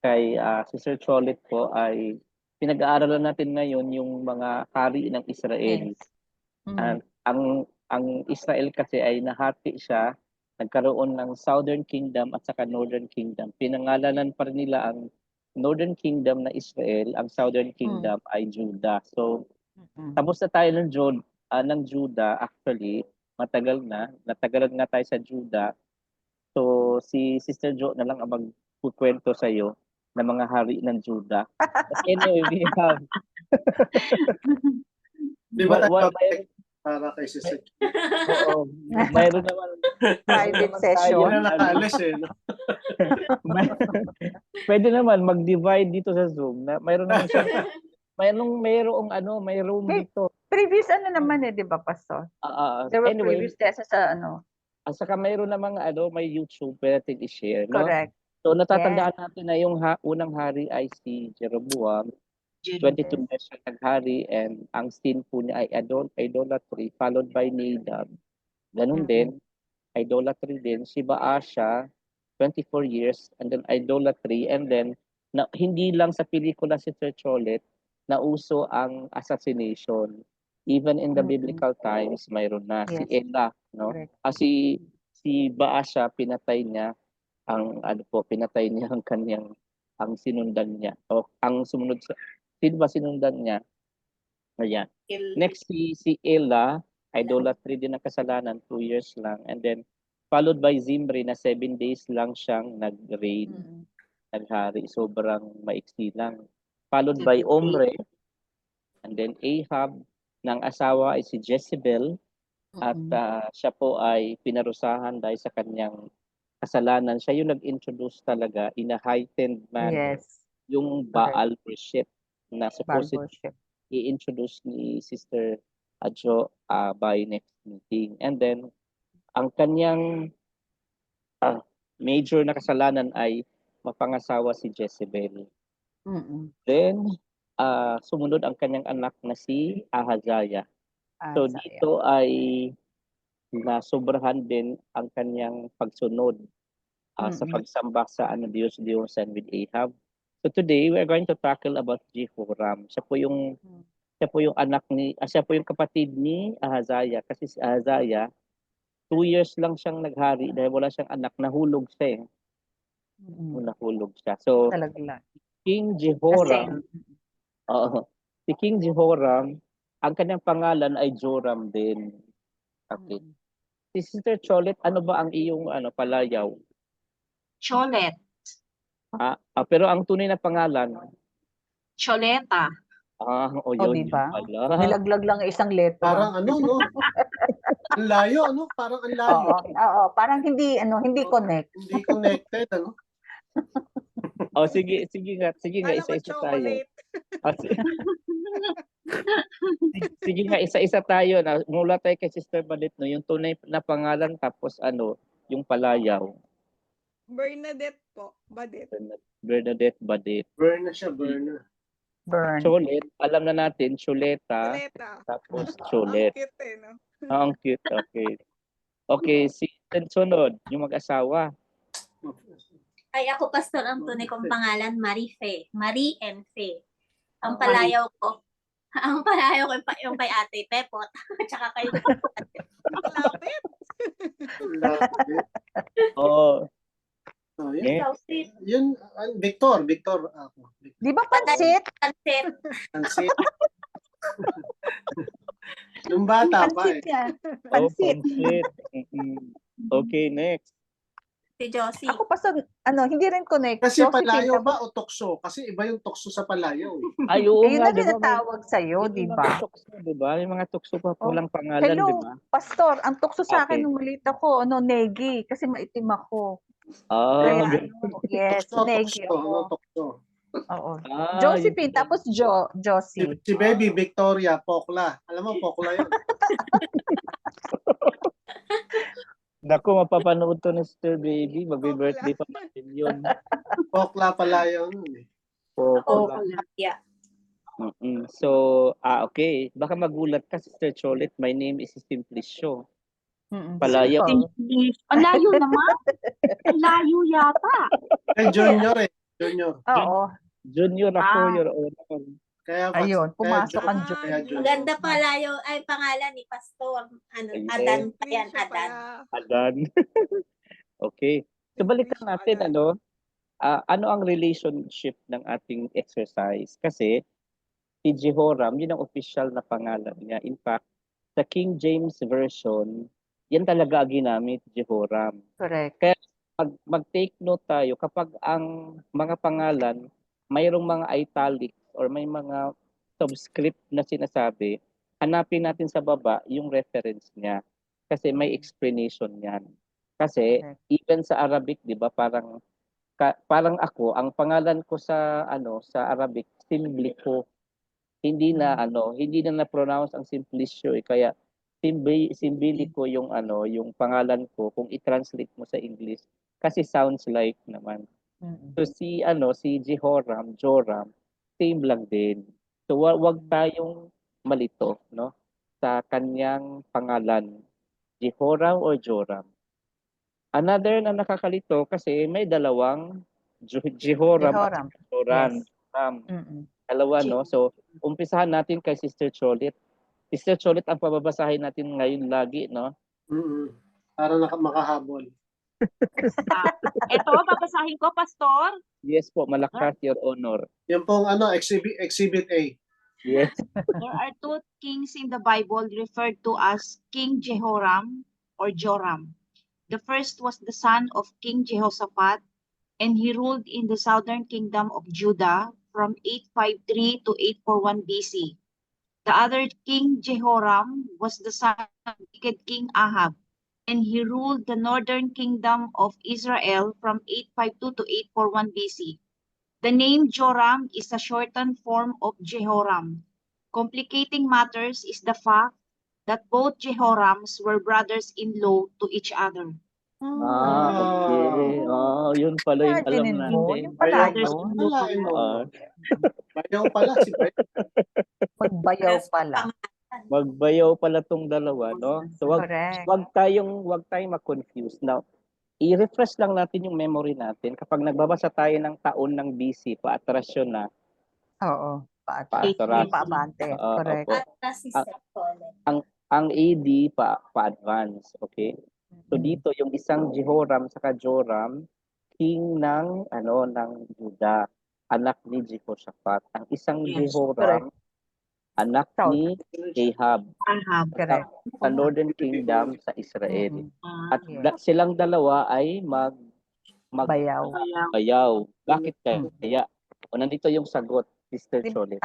kay Sister Cholet po ay pinag-aaralan natin ngayon yung mga hari ng Israel. Yes. Mm. And ang Israel kasi ay nahati siya, nagkaroon ng Southern Kingdom at saka Northern Kingdom. Pinangalanan pa rin nila ang Northern Kingdom na Israel, ang Southern Kingdom ay Judah. So tapos na tayo ng Judah actually, natagalan nga tayo sa Judah. So si Sister Jo na lang ang magkukwento sa iyo ng mga hari ng Judah. But anyway, we have Di ba What- tayo para kay Sister? oo, mayroon naman Private naman session. tayo, Yun na nakaalis eh. No? pwede naman mag-divide dito sa Zoom na mayroon naman siya mayroong dito. Previous naman di ba, Pastor? There were Anyway, previous tests sa at saka mayroon namang may YouTube pwede natin i-share, no? correct. So natatandaan natin na yung unang hari ay si Jeroboam, 22 years siya naghari, and ang sin po niya ay idolatry, followed by Nadab. Ganun din, idolatry din. Si Baasha, 24 years, and then idolatry, and then hindi lang sa pelikula si Sir Cholet, nauso ang assassination. Even in the biblical times, mayroon na. Si Yes. Ela, no? Correct. Si Baasha, pinatay niya ang sinundan niya. O ang sumunod sa sino ba sinundan niya? Ayan. Next si Ela, idolatry din ng kasalanan, 2 years lang. And then followed by Zimri na 7 days lang siyang nag-reign, naghari. Sobrang maiksi lang. Followed by Omri, and then Ahab, ng asawa ay si Jezebel, at siya po ay pinarusahan dahil sa kanyang kasalanan. Siya yung nag-introduce talaga in a heightened manner Yes. yung Baal worship na Baal supposedly worship. i-introduce ni Sister Adjo by next meeting. And then, ang kanyang major na kasalanan ay mapangasawa si Jezebel. Then, sumunod ang kanyang anak na si Ahaziah. So dito ay nasobrahan din ang kanyang pagsunod sa pagsamba sa Diyos-Diyosan with Ahab. So today we are going to tackle about Jehoram. Siya po yung kapatid ni Ahaziah, kasi si Ahaziah 2 years lang siyang naghari dahil wala siyang anak, nahulog siya. Nahulog siya. So Talagla. King Jehoram, si King Jehoram, ang kanyang pangalan ay Joram din. Okay. Si Sister Cholet, ano ba ang iyong palayaw? Cholet. Pero ang tunay na pangalan? Choleta. Yun diba? pala. Nilaglag lang isang letra. Parang no? Ang layo, Parang ang layo. Oo, parang hindi connect. Hindi connected, Sige nga, Kala ko isa-isa tayo. chocolate. Sige nga, isa-isa tayo. Mula tayo kay Sister Badet, no? Yung tunay na pangalan, tapos yung palayaw. Bernadette po. Badet. Bernadette Badet. Burn na siya, burn na. Burn. Cholet, alam na natin, Choleta, Choleta. tapos Cholet. Ang cute no? Ang cute, okay. Okay, sunod, yung mag-asawa. Ay, ako, Pastor, ang tunay kong pangalan, Marie Fe. Marie and Fe. Ang palayaw ko yung kay Ate Pepot. Tsaka kay Lapit. Yun. Ikaw, sis. Yun, Victor. Di ba pansit? Pansit. Pansit. Yung bata pa Pansit yan. Pansit. Pansit. Okay, next. Si Josie. Ako pa hindi rin connect. Kasi Josephine, palayo tapos- ba o tukso? Kasi iba yung tukso sa palayo. Ay, oo Yun nga, na di ba? tinatawag sa'yo, di ba? May mga tukso pa walang pangalan, Hello, di ba? Pastor, ang tukso sa akin Okay. nung maliit ako, Negi, kasi maitim ako. Ah, Kaya yes, Negi Tukso, ako. tukso. Oo. Ah, Josephine, yun. tapos Si, Josie. si Baby Victoria, Pokla. Alam mo, Pokla yun. Naku, mapapanood to ni Sister Baby. Magbe-birthday Pokla. pa natin yun. Pokla pala yun. Po, Oh, Yeah. So, okay. Baka magulat ka, Sister Cholet. My name is Simplicio. Palaya. Simple. Ang layo naman. Ang layo yata. Junior eh. Junior. Oo. Junior ako, Ah. Your Honor. Kaya Ayun, pumasok ang Junior. Junior. Kaya Junior. Maganda pala yung pangalan ni Pastor. Ayun. Adan pa yan, Simplicio Adan. pala. Adan. Okay. So, balikan Simplicio natin, Adan. ano ang relationship ng ating exercise? Kasi, si Jehoram, yun ang official na pangalan niya. In fact, sa King James Version, yan talaga ang ginamit, Jehoram. Correct. Mag-take note tayo kapag ang mga pangalan mayroong mga italics or may mga subscript na sinasabi, hanapin natin sa baba yung reference niya kasi may explanation yan. Kasi Correct. even sa Arabic, 'di ba, parang ako, ang pangalan ko sa sa Arabic, Simblico. Hindi na hindi na na-pronounce ang Simplicio kaya Simbilico yung yung pangalan ko kung i-translate mo sa English kasi sounds like naman. So si Joram, same lang din. So wag tayong malito sa kanyang pangalan, Jehoram or Joram. Another na nakakalito kasi may dalawang Jehoram at Jehoram. Joram. Yes. Dalawa, no? So, umpisahan natin kay Sister Cholit. Sister Cholit ang pababasahin natin ngayon lagi, no? Para makahabol. Ito, babasahin ko, Pastor. Yes po, malakas, Your Honor. Yung pong exhibit A. Yes. There are two kings in the Bible referred to as King Jehoram or Joram. The first was the son of King Jehoshaphat, and he ruled in the southern kingdom of Judah from 853 to 841 BC. The other king, Jehoram, was the son of wicked King Ahab, and he ruled the northern kingdom of Israel from 852 to 841 BC. The name Joram is a shortened form of Jehoram. Complicating matters is the fact that both Jehorams were brothers-in-law to each other. Okay. Yun pala yung alam Imaginin mo, natin. yung pala Bayaw yun. Bayaw pala si Bayaw. Magbayaw pala. Magbayaw pala tong dalawa, no? So Correct. wag tayong ma-confuse. Now, i-refresh lang natin yung memory natin. Kapag nagbabasa tayo ng taon ng BC, paatras yun na. Oo. Paatras. Paabante. Correct. Opo. At si Sister Cholet. Ang AD pa-advance, okay? So dito yung isang Jehoram sa Joram, king ng ng Juda, anak ni Jehoshaphat. Ang isang Yes, Jehoram, anak ni Ahab, Correct. sa Northern Kingdom sa Israel. At Yes. silang dalawa ay Bayaw. bayaw. Bakit kaya? O nandito yung sagot, Sister Cholet.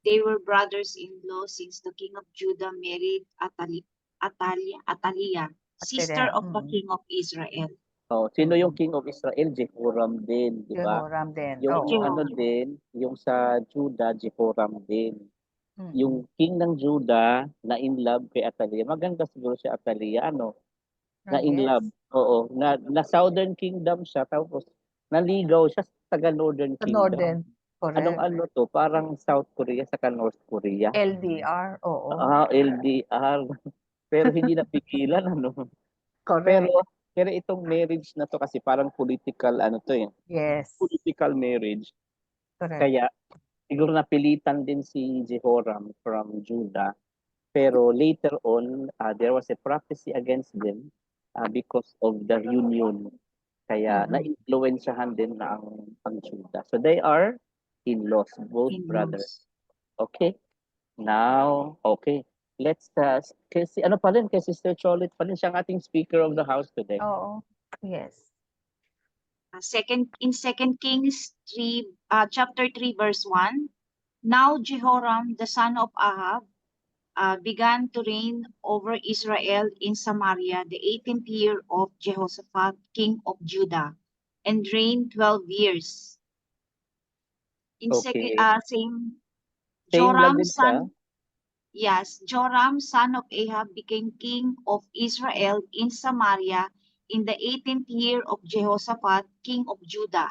They were brothers-in-law since the king of Judah married Athaliah, sister of the king of Israel. Sino yung king of Israel? Jehoram din, di ba? Jehoram din. Yung Oo. din, yung sa Judah, Jehoram din. Yung king ng Judah na in love kay Athaliah. Maganda siguro si Athaliah, na in love. Oo, na Southern Kingdom siya, tapos naligaw siya sa taga Northern Sa Kingdom. Northern. Correct. Anong to? Parang South Korea saka North Korea. LDR. Oo. LDR. Pero hindi napigilan, Correct. Pero itong marriage na to kasi parang political, Yes. political marriage. Correct. Kaya, siguro napilitan din si Jehoram from Judah. Pero later on, there was a prophecy against them because of the union. Kaya na-influensyahan din na ang Judah. So they are in-laws, both brothers. Okay? Now, okay. Let's kasi kay Sister Cholit pa rin siyang ating speaker of the house today. Oo. Yes. In 2 Kings 3, chapter 3, verse 1, now Jehoram, the son of Ahab, began to reign over Israel in Samaria the 18th year of Jehoshaphat, king of Judah, and reigned 12 years. In second, Okay. same, Same lang Joram, din siya. Joram, son of Ahab, became king of Israel in Samaria in the 18th year of Jehoshaphat, king of Judah,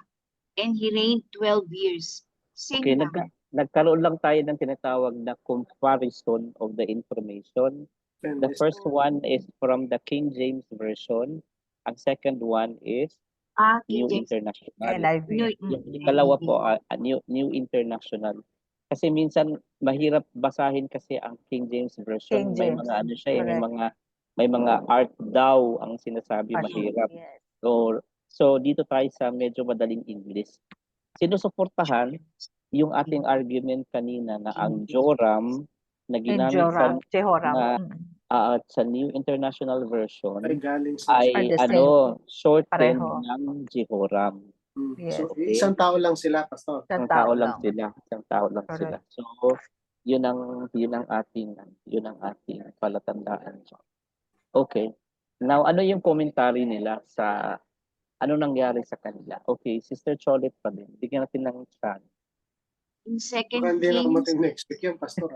and he reigned 12 years. Same Okay, lang. nagkaroon lang tayo ng tinatawag na comparison of the information. The first one is from the King James Version. Ang second one is King New James. International. NIV. Yung ikalawa po, New International. Kasi minsan mahirap basahin kasi ang King James Version. King May James, mga ano siya, correct. may mga art daw ang sinasabi, mahirap. Yes. So dito tayo sa medyo madaling English. Sinusuportahan yung ating argument kanina na ang Joram na And ginamit Jehoram. sa New International Version Ay galing sa ay Are the same. shortened Pareho. ng Jehoram. Yes. So, isang tao lang sila, Pastor. Isang tao lang sila. Correct. So yun ang ating palatandaan. Okay. Now ano yung commentary nila sa ano nangyari sa kanila? Okay, Sister Cholet pa din. Bigyan natin ng chance. In Baka 2 hindi na Kings, kumating next week yan, Pastor.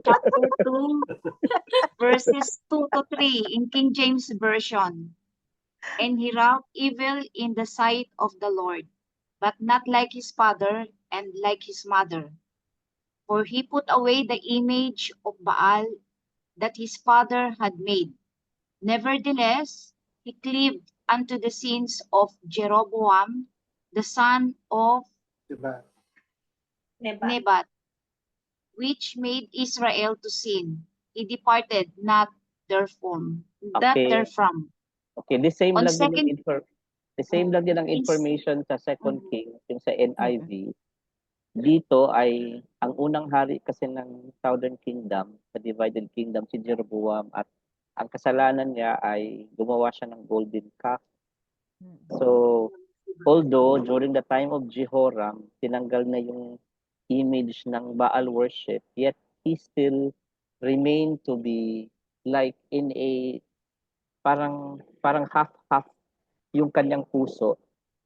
chapter 2, verses 2 to 3 in King James Version. And he wrought evil in the sight of the Lord, but not like his father and like his mother. For he put away the image of Baal that his father had made. Nevertheless, he cleaved unto the sins of Jeroboam, the son of Diba? Nebat, which made Israel to sin. He departed not therefrom. Okay, the same On lang din second- ang information sa Second King, yung sa NIV. Dito ay ang unang hari kasi ng Southern Kingdom, sa divided kingdom, si Jeroboam, at ang kasalanan niya ay gumawa siya ng golden calf. So, although during the time of Jehoram, tinanggal na yung image ng Baal worship, yet he still remained to be like in a parang half-half yung kanyang puso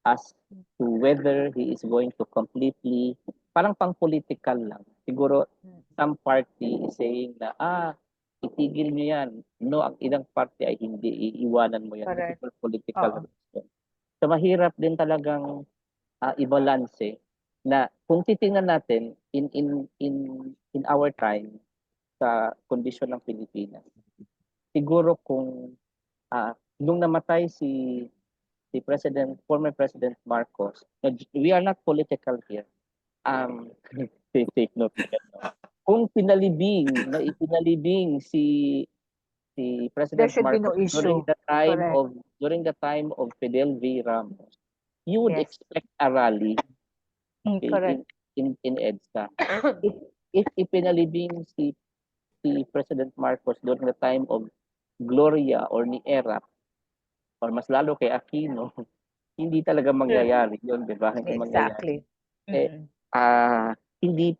as to whether he is going to completely, parang pang-political lang. Siguro some party is saying na, itigil nyo yan. No, ang ilang party ay hindi, iiwanan mo yan. Correct. For political reason. So mahirap din talagang i-balance na kung titingnan natin in our time sa kondisyon ng Pilipinas. Siguro kung nung namatay si former President Marcos, we are not political here. Take note. Kung ipinalibing si President Marcos during the time of Fidel V. Ramos, you would expect a rally in EDSA. If ipinalibing si President Marcos during the time of Gloria or ni Erap, or mas lalo kay Aquino, hindi talaga mangyayari yun, di ba? Hindi Exactly. Hindi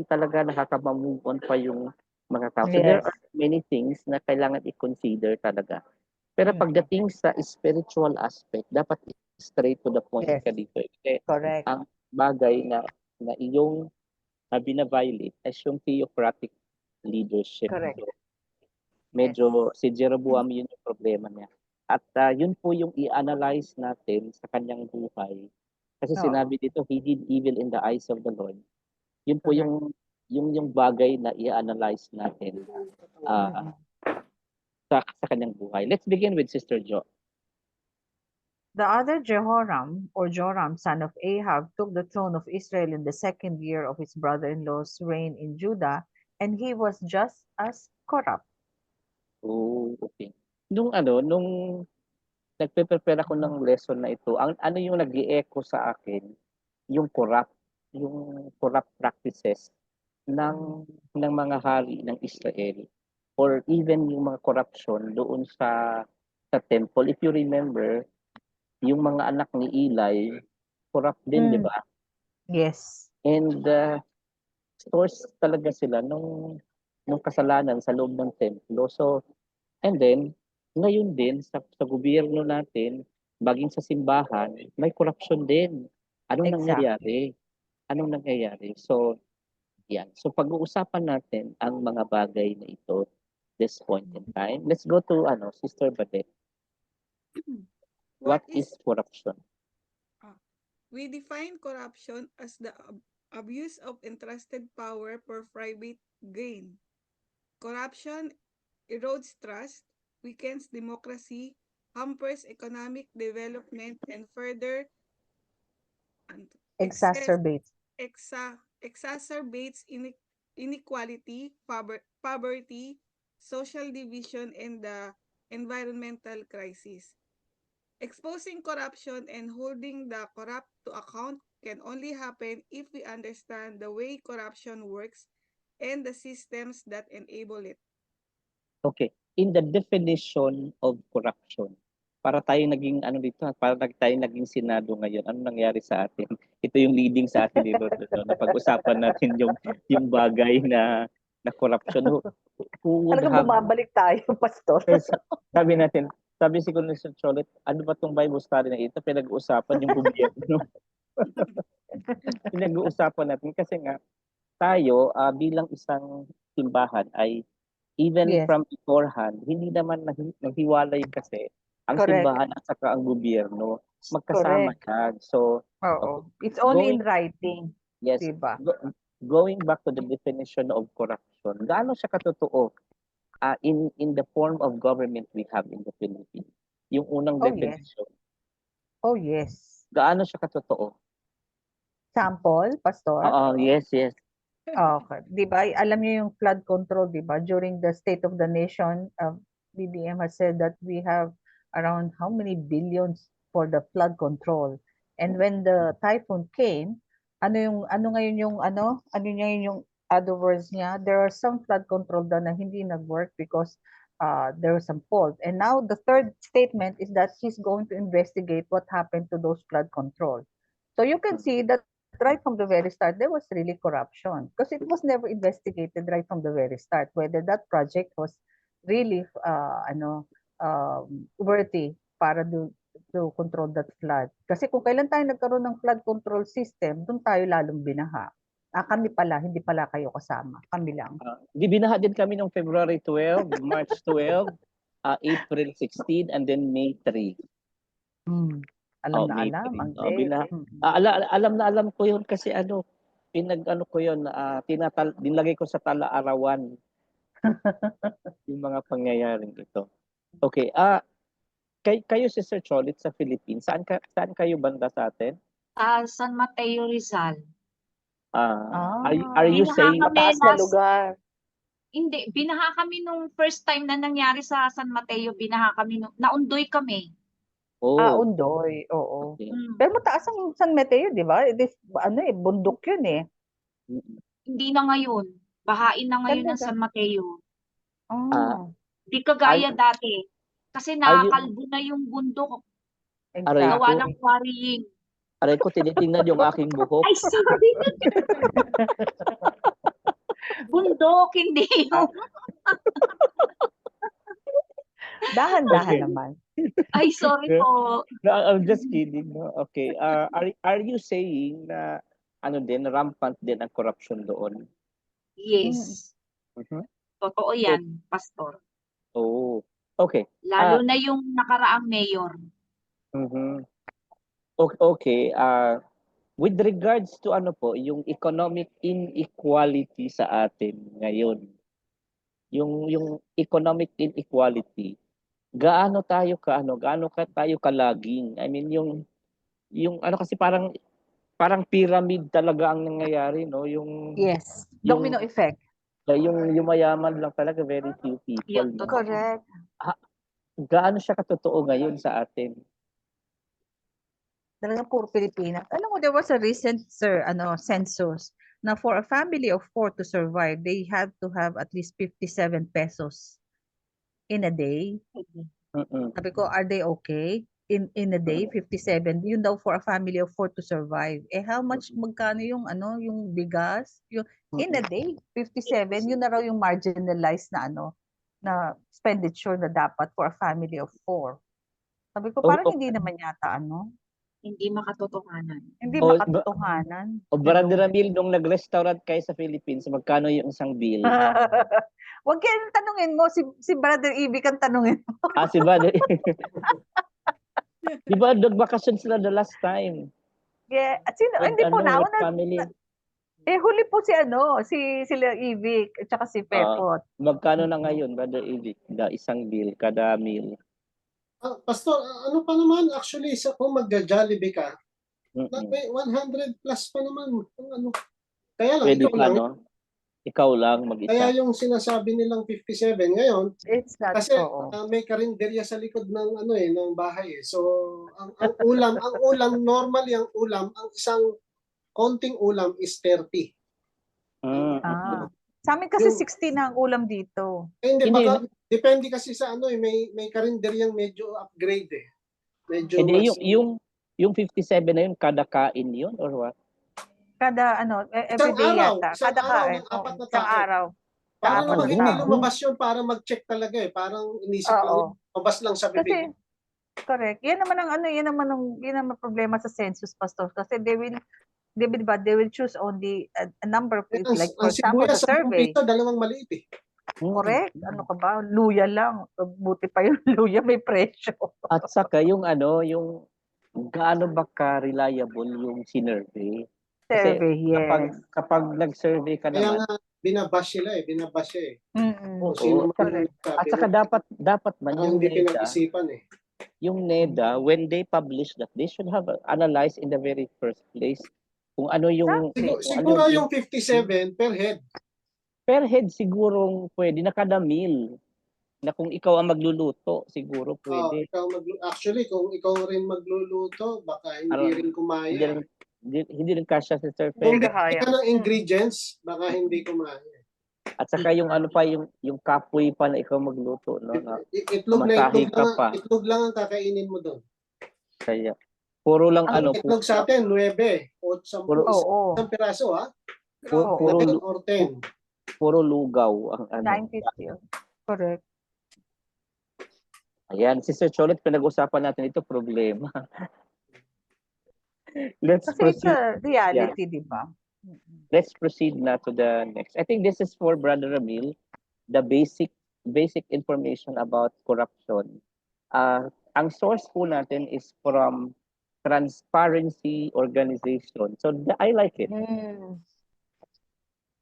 talaga nakaka-move on pa yung mga tao. So there are many things na kailangan i-consider talaga. Pero pagdating sa spiritual aspect, dapat straight to the point ka dito. Correct. Ang bagay na iyong bina-violate ay yung theocratic leadership. Correct. So, medyo si Jeroboam yun yung problema niya. At yun po yung i-analyze natin sa kanyang buhay. Kasi sinabi dito, he did evil in the eyes of the Lord. Yun po yung bagay na i-analyze natin sa kanyang buhay. Let's begin with Sister Jo. The other Jehoram, or Joram, son of Ahab, took the throne of Israel in the 2nd year of his brother-in-law's reign in Judah, and he was just as corrupt. Oh, okay. Nung nagpe-prepare ako ng lesson na ito, ano yung nag-i-echo sa akin, yung corrupt practices ng mga hari ng Israel, or even yung mga corruption doon sa temple. If you remember, yung mga anak ni Eli, corrupt din, di ba? Yes. And source talaga sila nung kasalanan sa loob ng templo. So, and then, ngayon din, sa gobyerno natin, baging sa simbahan, may corruption din. Anong nangyayari? anong nangyayari. So, yan. So, pag-uusapan natin ang mga bagay na ito this point in time. Let's go to Sister Badet. What is corruption? We define corruption as the abuse of entrusted power for private gain. Corruption erodes trust, weakens democracy, hampers economic development, and further Exacerbates. exacerbates inequality, poverty, social division, and the environmental crisis. Exposing corruption and holding the corrupt to account can only happen if we understand the way corruption works and the systems that enable it. Okay. In the definition of corruption, para tayong naging tayo naging Senado ngayon, ano nangyari sa atin? Ito yung leading sa atin dito, na pag-usapan natin yung bagay na corruption. Who would Talagang have, bumabalik tayo, Pastor. sabi natin, sabi siguro ni Sir Cholet, ano ba itong Bible study na ito? Pinag-uusapan yung gobyerno. Pinag-uusapan natin kasi nga, tayo bilang isang simbahan ay even Yes. from beforehand, hindi naman naghiwalay kasi ang Correct. simbahan at saka ang gobyerno. Magkasama yan. So, Oo. It's only in Going- writing. yes, Diba? going back to the definition of corruption, gaano siya katotoo in the form of government we have in the Philippines? Yung unang Oh, yes. definition, Oh, yes. gaano siya katotoo? Sample, Pastor? Oo, yes. Okay. Di ba? Alam niyo yung flood control, di ba? During the State of the Nation, BBM has said that we have around how many billions for the flood control. And when the typhoon came, ano ngayon yung other words niya, there are some flood control na hindi nag-work because there was some fault. And now the third statement is that she's going to investigate what happened to those flood control. So you can see that right from the very start, there was really corruption because it was never investigated right from the very start whether that project was really worthy para to control that flood. Kasi kung kailan tayo nagkaroon ng flood control system, doon tayo lalong binaha. Kami pala, hindi pala kayo kasama. Kami lang. Di binaha din kami noong February 12, March 12, April 16, and then May 3. Alam na May alam. 3. Ang Binaha. Alam na alam ko yun kasi ko yun, dinlagay ko sa tala-arawan yung mga pangyayaring ito. Okay, kayo si Sir Cholit sa Philippines, saan kayo banda sa atin? San Mateo, Rizal. Are you Binaha saying kami mataas na lugar? Hindi, binaha kami nung first time na nangyari sa San Mateo, binaha kami naundoy kami. Undoy, oo. Okay. Pero mataas ang San Mateo, di ba? Bundok yun eh. Hindi na ngayon. Bahain na ngayon ng Talaga? San Mateo. Di Are kagaya you- dati. Kasi nakakalbo na yung bundok. Aray Gawa ko. ng quarrying. Aray ko, tinitingnan yung aking buhok. Ay, sorry. Bundok, hindi yung... Dahan-dahan Okay. naman. Ay, sorry po. No, I'm just kidding. No? Okay. Are you saying na rampant din ang corruption doon? Yes. Mhm. Totoo yan, Pastor. Oh, okay. Lalo na yung nakaraang mayor. Mhm. Okay. With regards to yung economic inequality sa atin ngayon. Yung economic inequality, gaano tayo kalaging? I mean yung kasi parang pyramid talaga ang nangyayari, no? Yes. Domino effect. Yung mayaman lang talaga, very few people. Yun, No? totoo. Correct. Gaano siya katotoo ngayon sa atin? Talagang puro Pilipinas. Alam mo, there was a recent census na for a family of 4 to survive, they have to have at least 57 pesos in a day. Sabi ko, are they okay? In a day, 57. Yun daw for a family of 4 to survive. How much, magkano yung bigas? In a day, 57. Yun na raw yung marginalized na na expenditure na dapat for a family of 4. Sabi ko, parang hindi naman yata Hindi makatotohanan. Hindi O, makatotohanan. O Brother Ramil, nung nag-restaurant kayo sa Philippines, magkano yung isang bill? Huwag kayong tanungin mo, si Brother Ivy kang tanungin mo. Si Brother. Di ba, nag-vacation sila the last time? Yeah. At sino? With, Hindi po, with nauna. family. Huli po si sila Ivy at saka si Pepot. Magkano na ngayon, Brother Ivy? Isang bill, kada meal. Pastor, ano pa naman, actually, kung mag-Jollibee ka, Mm-mm. may 100 plus pa naman. Ano. Kaya lang, Pwede ikaw ka, lang. no? Ikaw lang mag-isa. Kaya yung sinasabi nilang 57 ngayon, It's not kasi may karinderya sa likod ng ng bahay eh. So ang ulam normally ang ulam, ang isang konting ulam is 30. Sa amin kasi Yung- 60 na ang ulam dito. Hindi, Hindi. baka depende kasi sa may karinderyang medyo upgrade eh. Medyo Hindi, mas yung 57 na yun, kada kain yun or what? Kada everyday araw, yata. isang Kada araw kain. ng apat na Isang tao. araw. Paano Apat naman na hindi tao. lumabas yun para mag-check talaga eh. Parang inisip lang, lumabas lang sa Kasi bibig. correct. Yan naman problema sa census, pastor, kasi they will choose only a number of people, like for Ang example the sibuyas sa survey. piso, dalawang maliit eh. Correct. Ano ka ba? Luya lang. Buti pa yung luya may presyo. At saka yung yung gaano ba ka-reliable yung sinurvey? Kasi Survey, yes. kapag nag-survey ka Kaya naman, nga, binabash sila eh. Binabash siya eh. Mm-mm. Kung sino man correct. sabi at saka mo, dapat man parang hindi pinag-isipan eh. yung NEDA, when they publish that, they should have analyzed in the very first place kung ano yung Siguro yung 57 per head. per head sigurong pwede na kada meal na kung ikaw ang magluluto siguro pwede. Actually, kung ikaw rin magluluto, baka hindi rin kumaya. Hindi rin kasya si Sir Kung Pedro. bigyan ka ng ingredients, baka hindi kumaya. At saka yung yung kapoy pa na ikaw magluto, no? Itlog lang ang kakainin mo doon. Kaya puro lang Itlog sa atin 9 o 10 isang piraso ha. puro 9 or 10. Puro lugaw ang 950. Correct. Ayan, Sister Cholet, pinag-usapan natin ito problema. Let's Kasi proceed. it's a reality, di ba? Let's proceed na to the next. I think this is for Brother Ramil, the basic information about corruption. Ang source po natin is from Transparency Organization. So I like it.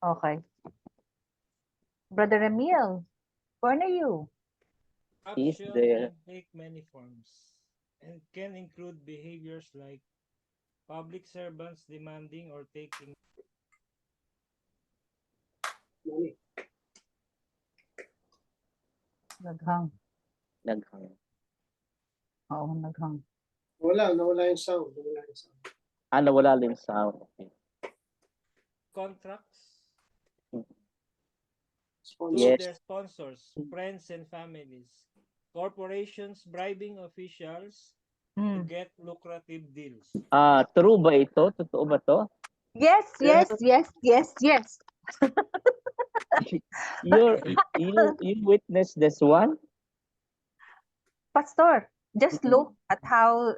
Okay. Brother Ramil, where are you? He's Corruption there. can take many forms and can include behaviors like public servants demanding or taking Money. Naghang. Oo, naghang. Nawala yung sound. Nawala yung sound. Okay. contracts Sponsor. to their sponsors, friends, and families. Corporations bribing officials to get lucrative deals. True ba ito? Totoo ba to? Yes. You witnessed this one? Pastor, just look at how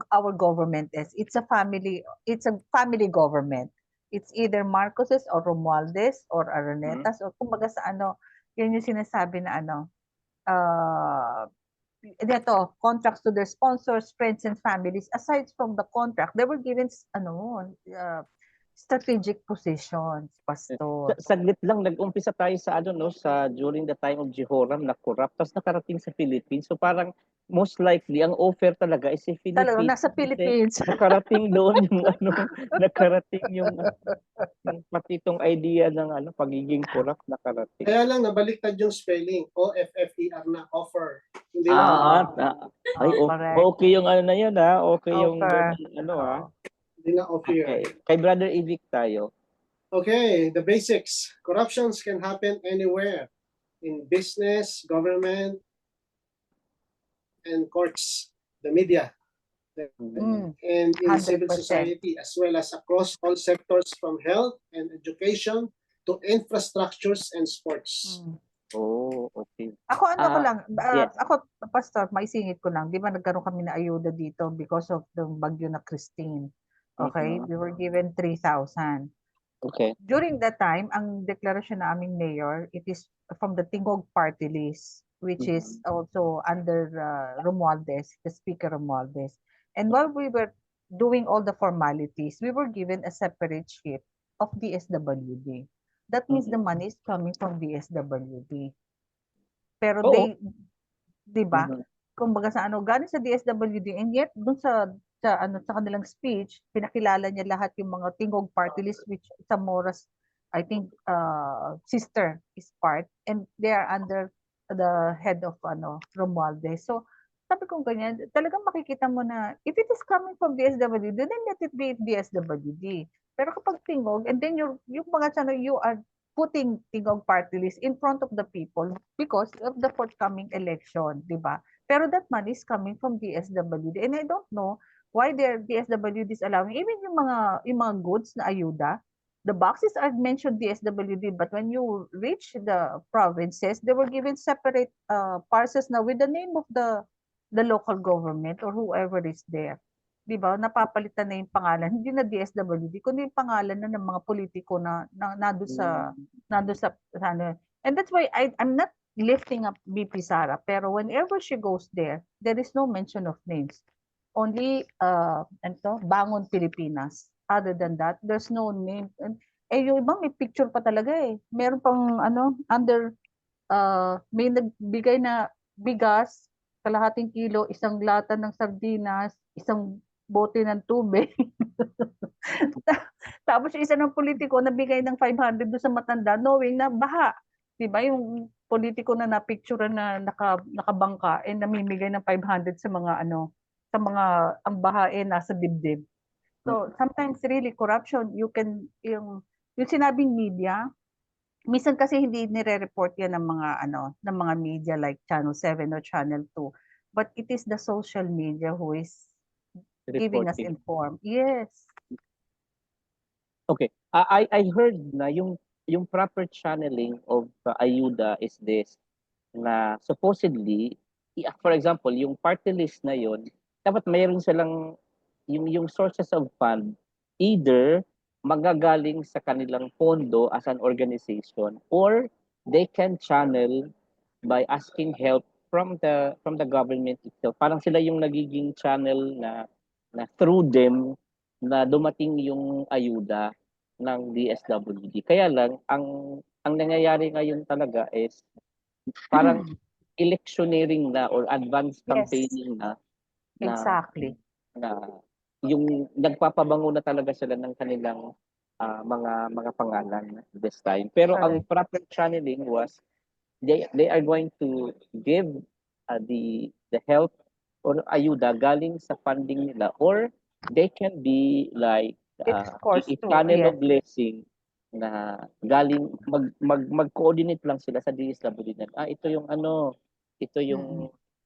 our government is. It's a family government. It's either Marcoses or Romualdez or Aronetas or kumbaga sa yun yung sinasabi na contracts to their sponsors, friends, and families. Aside from the contract, they were given strategic positions, Pastor. Saglit lang, nag-umpisa tayo sa sa during the time of Jehoram na corrupt, tapos nakarating sa Philippines. So parang most likely ang offer talaga is si Philippines. Talaga nasa Philippines. Nakarating doon yung nakarating yung pati itong idea ng pagiging corrupt nakarating. Kaya lang nabaliktad yung spelling. O-F-F-E-R na offer. Hindi okay yung na yun ha. Okay yung Hindi na offer. Okay. Kay Brother Evic tayo. Okay, the basics. Corruptions can happen anywhere. In business, government, and courts, the media, and in 100%. civil society, as well as across all sectors from health and education to infrastructures and sports. Oh, okay. Ako ano ko Ah, lang, yes. ako pastor, maisingit ko lang, 'di ba nagkaroon kami ng ayuda dito because of the bagyo na Christine. Okay? Mhm. We were given 3,000. Okay. During that time, ang deklarasyon na aming mayor, it is from the Tingog Party List, which is Mhm. also under Romualdez, the Speaker Romualdez. And while we were doing all the formalities, we were given a separate sheet of DSWD. That means the Mhm. money is coming from DSWD. Pero Oo. 'di ba? Mhm. Kumbaga sa ano, galing sa DSWD and yet dun sa ano sa kanilang speech, pinakilala niya lahat yung mga Tingog Party List which Zamora's I think sister is part and they are under the head of ano Romualdez. So sabi ko ganyan, talagang makikita mo na if it is coming from DSWD, then let it be DSWD. Pero kapag Tingog and then yung mga ano, you are putting Tingog Party List in front of the people because of the forthcoming election, di ba? Pero that money is coming from DSWD and I don't know why their DSWD is allowing even yung mga goods na ayuda. The boxes are mentioned DSWD but when you reach the provinces, they were given separate parcels na with the name of the local government or whoever is there. 'Di ba? Napapalitan na yung pangalan, hindi na DSWD kundi yung pangalan na ng mga politiko na nando sa ano. And that's why I'm not lifting up BP Sara, pero whenever she goes there, there is no mention of names. Only Bangon Pilipinas. Other than that, there's no name. Yung iba may picture pa talaga eh. Meron pang ano under may nagbigay na bigas, kalahating kilo, isang lata ng sardinas, isang bote ng tubig. Tapos yung isa ng politiko nabigay ng 500 doon sa matanda knowing na baha. 'Di ba? Yung politiko na napicture na nakabangka eh namimigay ng 500 sa mga ano, sa mga ang baha eh nasa dibdib. So sometimes really corruption yung sinabing media, minsan kasi hindi nire-report yan ng mga ano, ng mga media like Channel 7 or Channel 2. But it is the social media who is giving us Reporting. informed. Yes. Okay. I heard na yung proper channeling of ayuda is this na supposedly for example, yung party list na yon dapat mayroon silang yung sources of fund either magagaling sa kanilang pondo as an organization or they can channel by asking help from the government itself. Parang sila yung nagiging channel na through them na dumating yung ayuda ng DSWD. Kaya lang ang nangyayari ngayon talaga is parang electioneering na or advanced Yes, campaigning na exactly. na yung nagpapabango na talaga sila ng kanilang mga pangalan this time. Pero ang Correct. proper channeling was they are going to give the help or ayuda galing sa funding nila or they can be like It's course a too. channel Yes. of blessing na galing mag-coordinate lang sila sa DSWD na ito yung ito Mm-mm. yung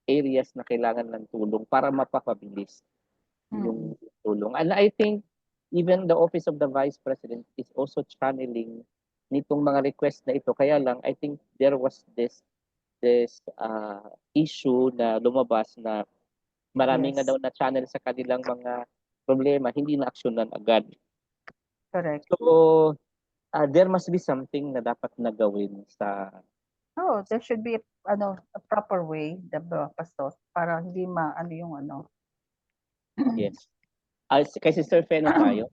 areas na kailangan ng tulong para mapapabilis Mm-mm. yung tulong. And I think even the Office of the Vice President is also channeling nitong mga request na ito. Kaya lang, I think there was this issue na lumabas na marami nga Yes. daw na channel sa kanilang mga problema, hindi na aksyonan agad. Correct. So, there must be something na dapat na gawin sa Oh, there should be a proper way, the pastor, para hindi ano yung ano. yes. Kay Sister Fe na tayo.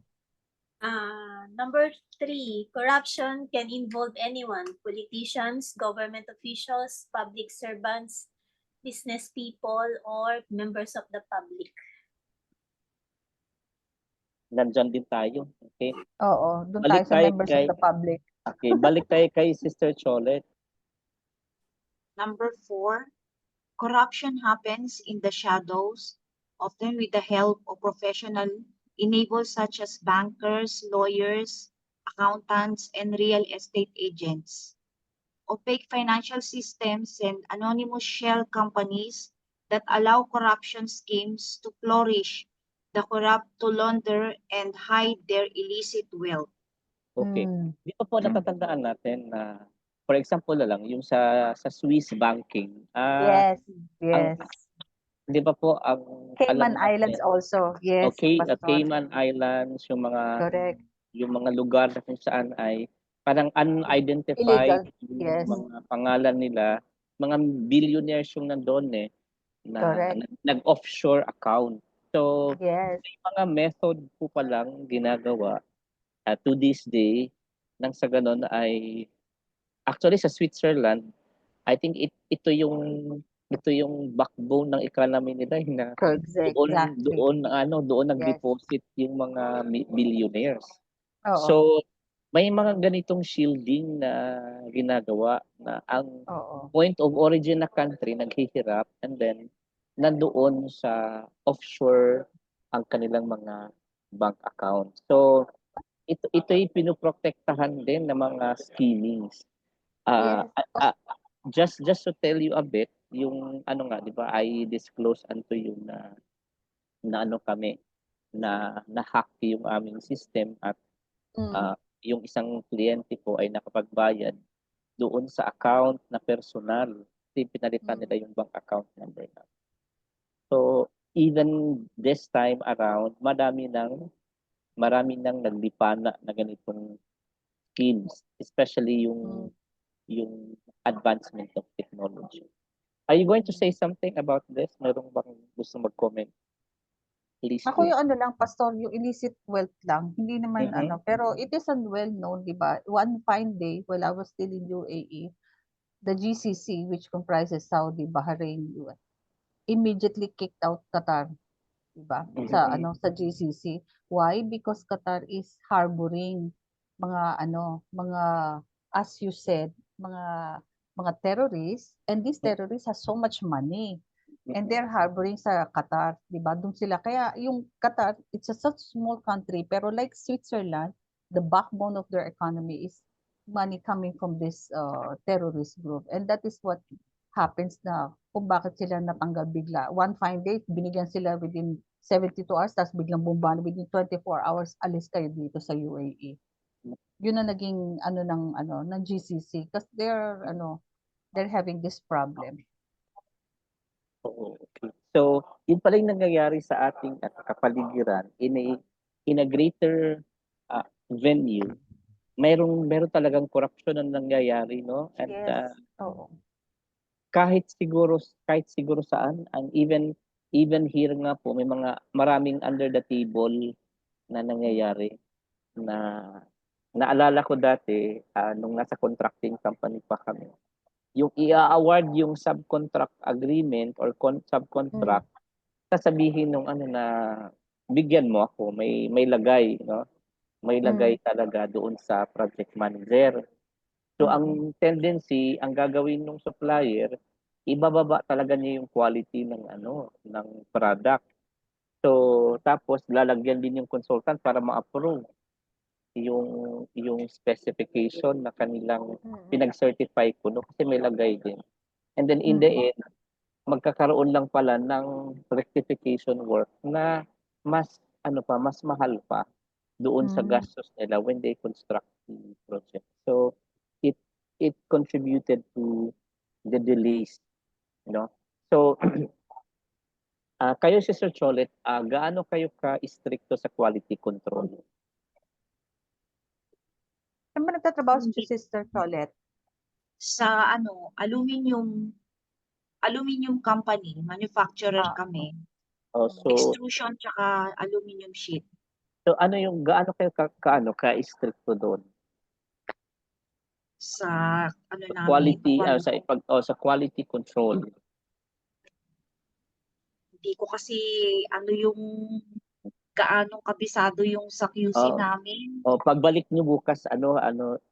Number 3, corruption can involve anyone, politicians, government officials, public servants, business people, or members of the public. Nandyan din tayo. Okay. Oo, doon tayo Balik sa tayo members of the public. Okay, balik tayo kay Sister Cholet. Number 4, corruption happens in the shadows, often with the help of professional enablers such as bankers, lawyers, accountants, and real estate agents. Opaque financial systems and anonymous shell companies that allow corruption schemes to flourish, the corrupt to launder and hide their illicit wealth. Okay. Mm. Dito po natatandaan natin na for example na lang, yung sa Swiss banking, Yes, ang, yes. di ba po, ang alam Cayman Islands natin, also. Yes, okay, Pastor. Cayman Islands, Correct. yung mga lugar na kung saan ay parang unidentified Illegal. yung Yes, mga pangalan nila, mga billionaires yung nandoon na correct. nag-offshore account. So, Yes. mga method po palang ginagawa to this day nang sa ganon ay actually sa Switzerland, I think ito yung backbone ng economy nila na doon Exactly. doon Yes. nag-deposit yung mga billionaires. Oo. So may mga ganitong shielding na ginagawa na ang Oo. point of origin na country naghihirap and then nandoon sa offshore ang kanilang mga bank account. So ito'y pinoprotektahan din ng mga schemings. Yes. Just to tell you a bit, yung ano nga, 'di ba, I disclose unto you na ano kami, na hack yung aming system at yung isang kliyente ko ay nakapagbayad doon sa account na personal. Kasi pinalitan nila yung bank account number na. So, even this time around, marami nang naglipana na ganitong schemes, especially yung advancement of technology. Are you going to say something about this? Meron bang gusto mag-comment? Please Ako do. yung ano lang, Pastor, yung illicit wealth lang. Hindi naman Mhm. pero it is well known, di ba? One fine day, while I was still in UAE, the GCC, which comprises Saudi, Bahrain, US, immediately kicked out Qatar, di ba? Sa GCC. Why? Because Qatar is harboring mga as you said, mga terrorists, and these terrorists has so much money. And they're harboring sa Qatar, di ba? Doon sila. Kaya yung Qatar, it's a such small country, pero like Switzerland, the backbone of their economy is money coming from this terrorist group. And that is what happens na kung bakit sila natanggal bigla. One fine day, binigyan sila within 72 hours, tapos biglang bumbano within 24 hours, alis kayo dito sa UAE. Yun na naging ng GCC kasi they're having this problem. Okay. So, yun pala yung nangyayari sa ating kapaligiran in a greater venue. Meron talagang corruption na nangyayari, no? And Yes. Oo. kahit siguro saan, and even here nga po may mga maraming under the table na nangyayari na naalala ko dati nung nasa contracting company pa kami. Yung i-award yung subcontract agreement or subcontract, sasabihin nung na bigyan mo ako, may lagay, no? May lagay talaga doon sa project manager. So ang tendency, ang gagawin ng supplier, ibababa talaga niya yung quality ng product. So tapos lalagyan din yung consultant para ma-approve yung specification na kanilang pinag-certify ko kasi may lagay din. And then in the end, magkakaroon lang pala ng rectification work na mas mahal pa doon sa gastos nila when they construct the project. So it contributed to the delays, you know. So kayo si Sir Cholet, gaano kayo ka-stricto sa quality control? Saan ba nagtatrabaho si Sister Cholet? Sa aluminum company, manufacturer kami. So Extrusion tsaka aluminum sheet. So gaano kayo ka-stricto doon? Sa Quality sa quality control. Hindi ko kasi yung gaano kabisado yung sa QC namin. Pagbalik niyo bukas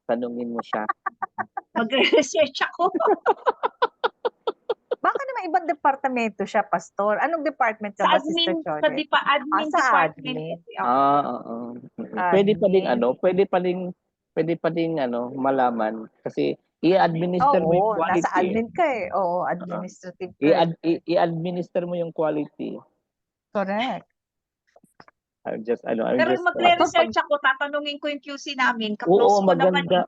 tanungin mo siya. Magre-research ako. Baka naman ibang departamento siya, Pastor. Anong department ka ba, Sister Cholet? Admin sa department. Pwede pa ding malaman kasi i-administer mo yung quality. Nasa admin ka eh. Oo, administrative ka. I-administer mo yung quality. Correct. Pero magre-research ako, tatanungin ko yung QC namin. Oo, maganda.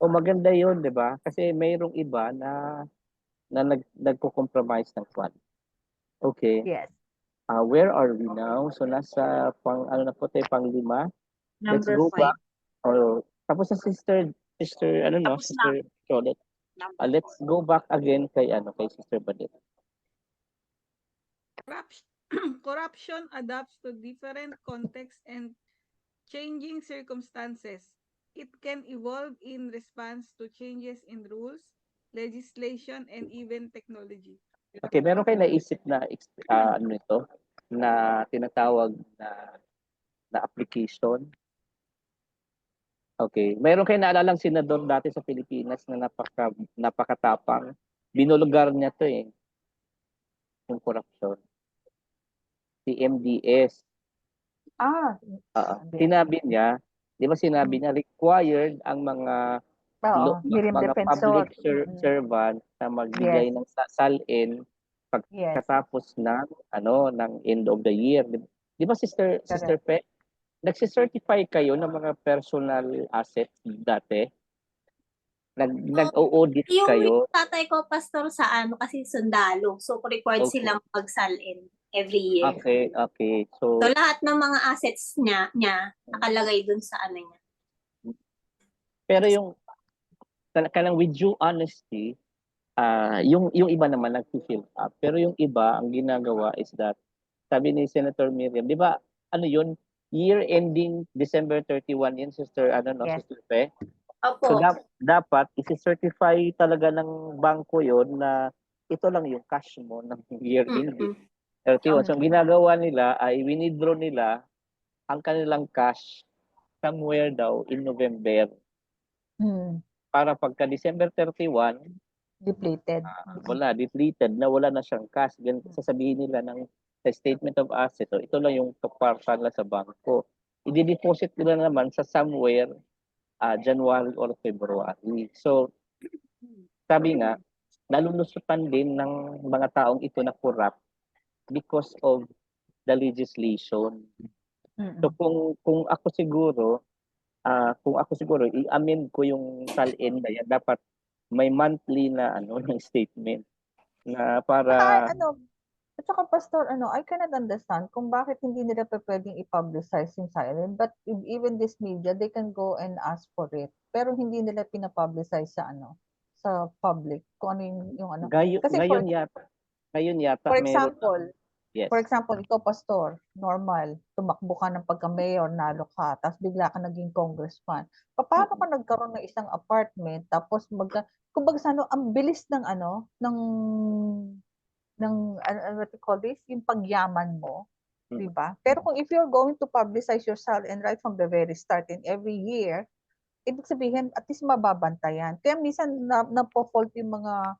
O maganda 'yun, 'di ba? Kasi mayroong iba na nagko-compromise ng kwan. Okay. Yes. Where are we now? So nasa ano na po tayo, pang-5. Let's Number go 5. back. Tapos sa sister ano no, Tapos na. Sister Cholet. Number Let's go back again kay Sister Badet. Corruption adapts to different contexts and changing circumstances. It can evolve in response to changes in rules, legislation, and even technology. Okay, meron kayo naisip na ano ito na tinatawag na application? Okay, meron kayo naalalang senador dati sa Pilipinas na napakatapang. Binulugar niya 'to yung corruption. Si MDS. Sinabi niya, 'di ba sinabi niya required ang mga Hirim mga defensor. public servant na magbigay ng salin Yes. pagkatapos ng end of the year. 'Di ba Sister Pe, nagsi-certify kayo ng mga personal assets dati? Nag-audit kayo? Yung tatay ko, pastor, sa kasi sundalo. So, required Okay. silang magsalin every year. Okay. So, lahat ng mga assets niya nakalagay dun sa niya. Pero yung kanang with due honesty, yung iba naman nag-fill up. Pero yung iba, ang ginagawa is that, sabi ni Senator Miriam, di ba, yun, year ending December 31 yun, Sister Sister Pe? Opo. So, dapat isi-certify talaga ng bangko yon na ito lang yung cash mo ng year ending 31. So, ang ginagawa nila ay winidraw nila ang kanilang cash somewhere daw in November. Para pagka December 31, depleted. Depleted, na wala na siyang cash. Ganito sasabihin nila sa statement of asset, ito lang yung kaparta nila sa bangko. I-deposit nila naman sa somewhere January or February. So, sabi nga, nalulusutan din ng mga taong ito na corrupt because of the legislation. So, kung ako siguro, i-amend ko yung salin na yan, dapat may monthly na ng statement na para At saka pastor, I cannot understand kung bakit hindi nila pwedeng i-publicize yung silent, but even this media, they can go and ask for it. Pero hindi nila pina-publicize sa sa public kung ano yung Kasi ngayon yata for example, yes. For example, ikaw pastor, normal, tumakbo ka ng pagka-mayor, nalo ka, tapos bigla ka naging congressman. Paano ka nagkaroon ng isang apartment, tapos kumbaga ang bilis ng what you call this, yung pagyaman mo, di ba? Pero kung if you're going to publicize yourself and right from the very start in every year, ibig sabihin at least mababantayan. Kaya minsan na-fault yung mga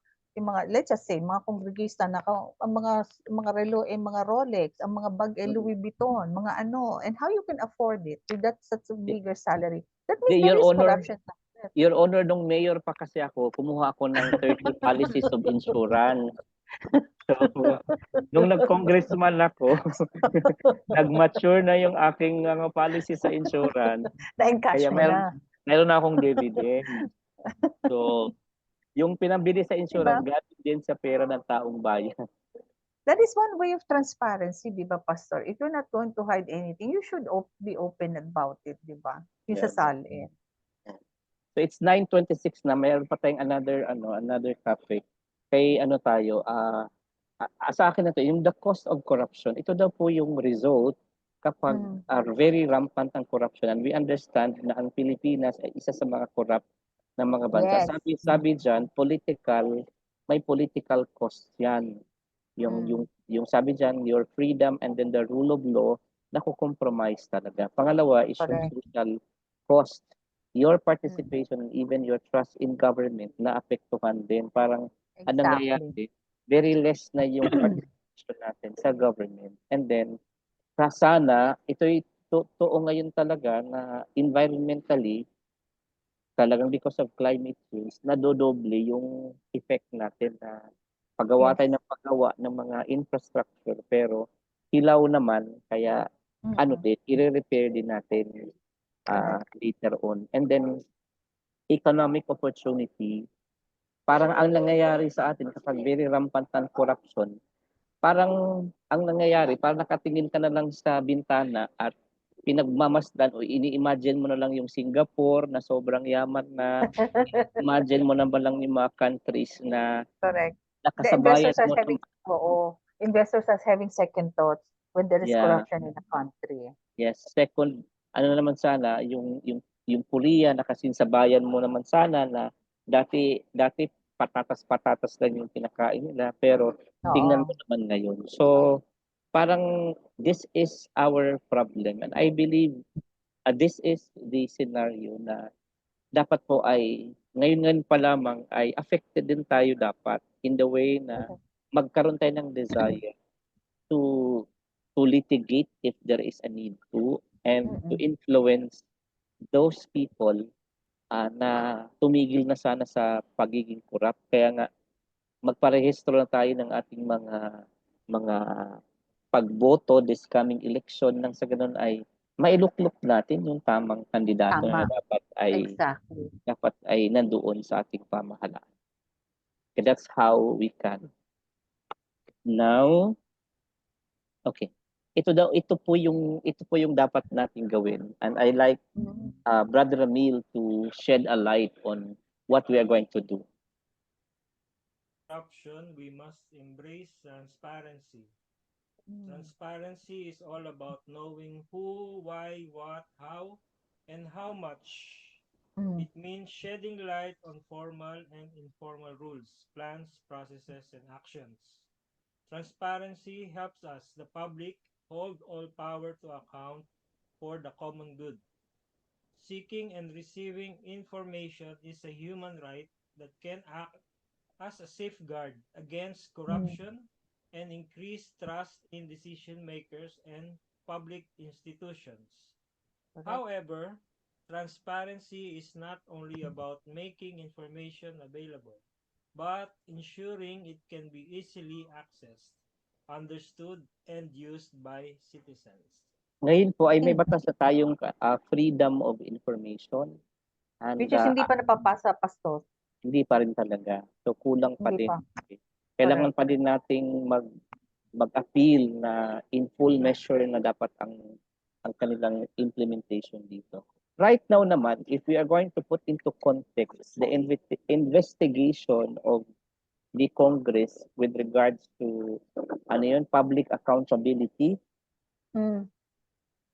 let's just say mga kongregista na ang mga relo mga Rolex, ang mga bag Louis Vuitton, mga and how you can afford it with that such a bigger salary. That means there is corruption. Your Honor, nung mayor pa kasi ako, kumuha ako ng 30 policies of insurance. So, nung nag-congressman ako, nag-mature na yung aking policy sa insurance. Na-encash mo na. Meron na akong dividend. So, yung pinambili sa insurance, galing din sa pera ng taong bayan. That is one way of transparency, di ba, Pastor? If you're not going to hide anything, you should be open about it, di ba? Yung sa salin. So it's 9:26 na, mayroon pa tayong another topic. Kay tayo, sa akin na to, yung the cost of corruption, ito daw po yung result kapag very rampant ang corruption. And we understand na ang Pilipinas ay isa sa mga corrupt ng mga bansa. Yes. Sabi diyan, may political cost 'yan. Yung sabi diyan, your freedom and then the rule of law nako-compromise talaga. Pangalawa is yung social cost. Your participation and even your trust in government na apektuhan din. Parang nangyayari, very less na yung participation natin sa government. And then sana ito'y totoo ngayon talaga na environmentally talagang because of climate change, nadodoble yung effect natin na paggawa tayo ng ng mga infrastructure pero hilaw naman kaya i-repair din natin later on. And then economic opportunity, parang ang nangyayari sa atin kapag very rampant ng corruption, parang ang nangyayari, parang nakatingin ka na lang sa bintana at pinagmamasdan o ini-imagine mo na lang yung Singapore na sobrang yaman na, imagine mo na ba lang yung mga countries na Correct. The nakasabayan investors are mo having, investors are having second thoughts when there is Yeah. corruption in the country. Yes, second, ano naman sana yung Korea na kasinsabayan mo naman sana na dati patatas lang yung kinakain nila pero tingnan mo naman ngayon. So parang this is our problem and I believe this is the scenario na dapat po ay ngayon pa lamang ay affected din tayo dapat in the way na magkaroon tayo ng desire to litigate if there is a need to and to influence those people na tumigil na sana sa pagiging corrupt. Kaya nga magparehistro na tayo ng ating mga pagboto this coming election nang sa ganun ay mailuklok natin yung tamang kandidato na Tama. Exactly. dapat ay nandoon sa ating pamahalaan. Okay, that's how we can. Now, okay. Ito po yung dapat nating gawin. And I like Brother Ramil to shed a light on what we are going to do. Corruption, we must embrace transparency. Transparency is all about knowing who, why, what, how, and how much. It means shedding light on formal and informal rules, plans, processes, and actions. Transparency helps us, the public, hold all power to account for the common good. Seeking and receiving information is a human right that can act as a safeguard against corruption and increase trust in decision makers and public institutions. However, transparency is not only about making information available, but ensuring it can be easily accessed, understood, and used by citizens. Ngayon po ay may batas na tayong freedom of information. And, Which is hindi pa napapasa, Pastor. Hindi pa rin talaga. So kulang pa Hindi din. pa. Kailangan pa din nating mag-appeal na in full measure na dapat ang kanilang implementation dito. Right now naman, if we are going to put into context the investigation of the Congress with regards to public accountability,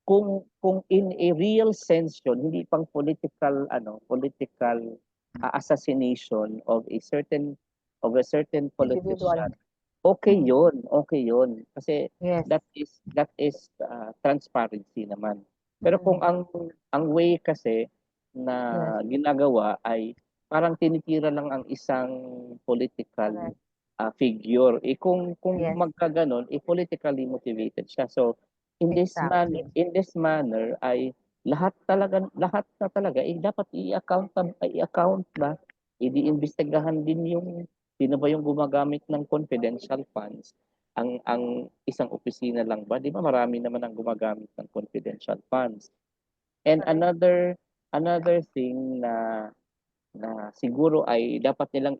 kung in a real sense yun, hindi pang political assassination of a certain politician. Okay yun kasi that is transparency naman. Pero kung ang way kasi na ginagawa ay parang tinitira lang ang isang political figure, kung magkaganon, politically motivated siya. So in this manner ay lahat na talaga dapat i-account na, i-imbestigahan din yung sino ba yung gumagamit ng confidential funds. Ang isang opisina lang ba? Di ba marami naman ang gumagamit ng confidential funds. And another thing na siguro ay dapat nilang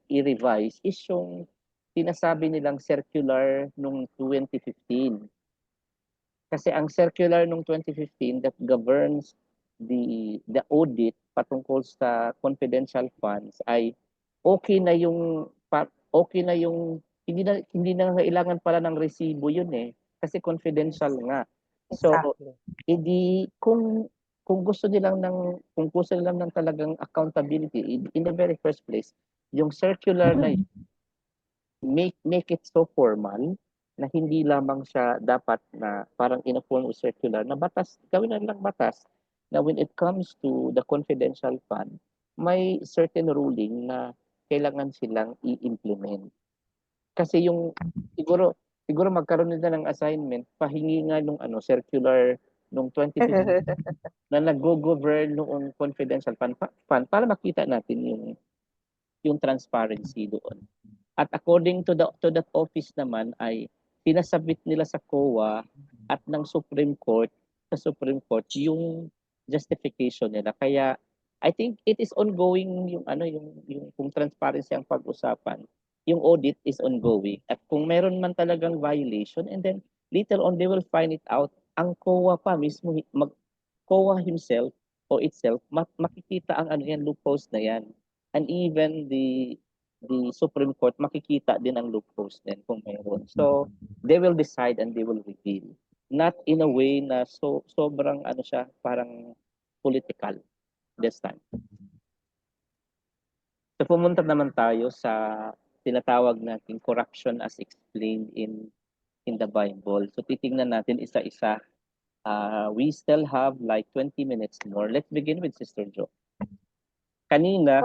i-revise is yung sinasabi nilang circular nung 2015. Kasi ang circular nung 2015 that governs the audit patungkol sa confidential funds ay okay na yung hindi na kailangan pala ng resibo yun kasi confidential nga. So edi kung gusto nilang ng talagang accountability in the very first place, yung circular na yun, make it so formal na hindi lamang siya dapat na parang in a form of circular na batas, gawin na lang batas na when it comes to the confidential fund, may certain ruling na kailangan silang i-implement. Kasi yung siguro magkaroon nila ng assignment, pahingi nga nung circular nung 2015 na nag-govern noong confidential fund para makita natin yung transparency doon. At according to that office naman ay sinasubmit nila sa COA at ng Supreme Court yung justification nila. Kaya I think it is ongoing yung ano yung kung transparency ang pag-usapan, yung audit is ongoing at kung meron man talagang violation and then later on they will find it out. Ang COA pa mismo COA himself o itself makikita ang ano yan loopholes na yan. And even the Supreme Court makikita din ang loopholes din kung meron. So they will decide and they will reveal. Not in a way na sobrang ano siya parang political this time. So pumunta naman tayo sa tinatawag nating corruption as explained in the Bible. So titingnan natin isa-isa. We still have like 20 minutes more. Let's begin with Sister Jo. Kanina,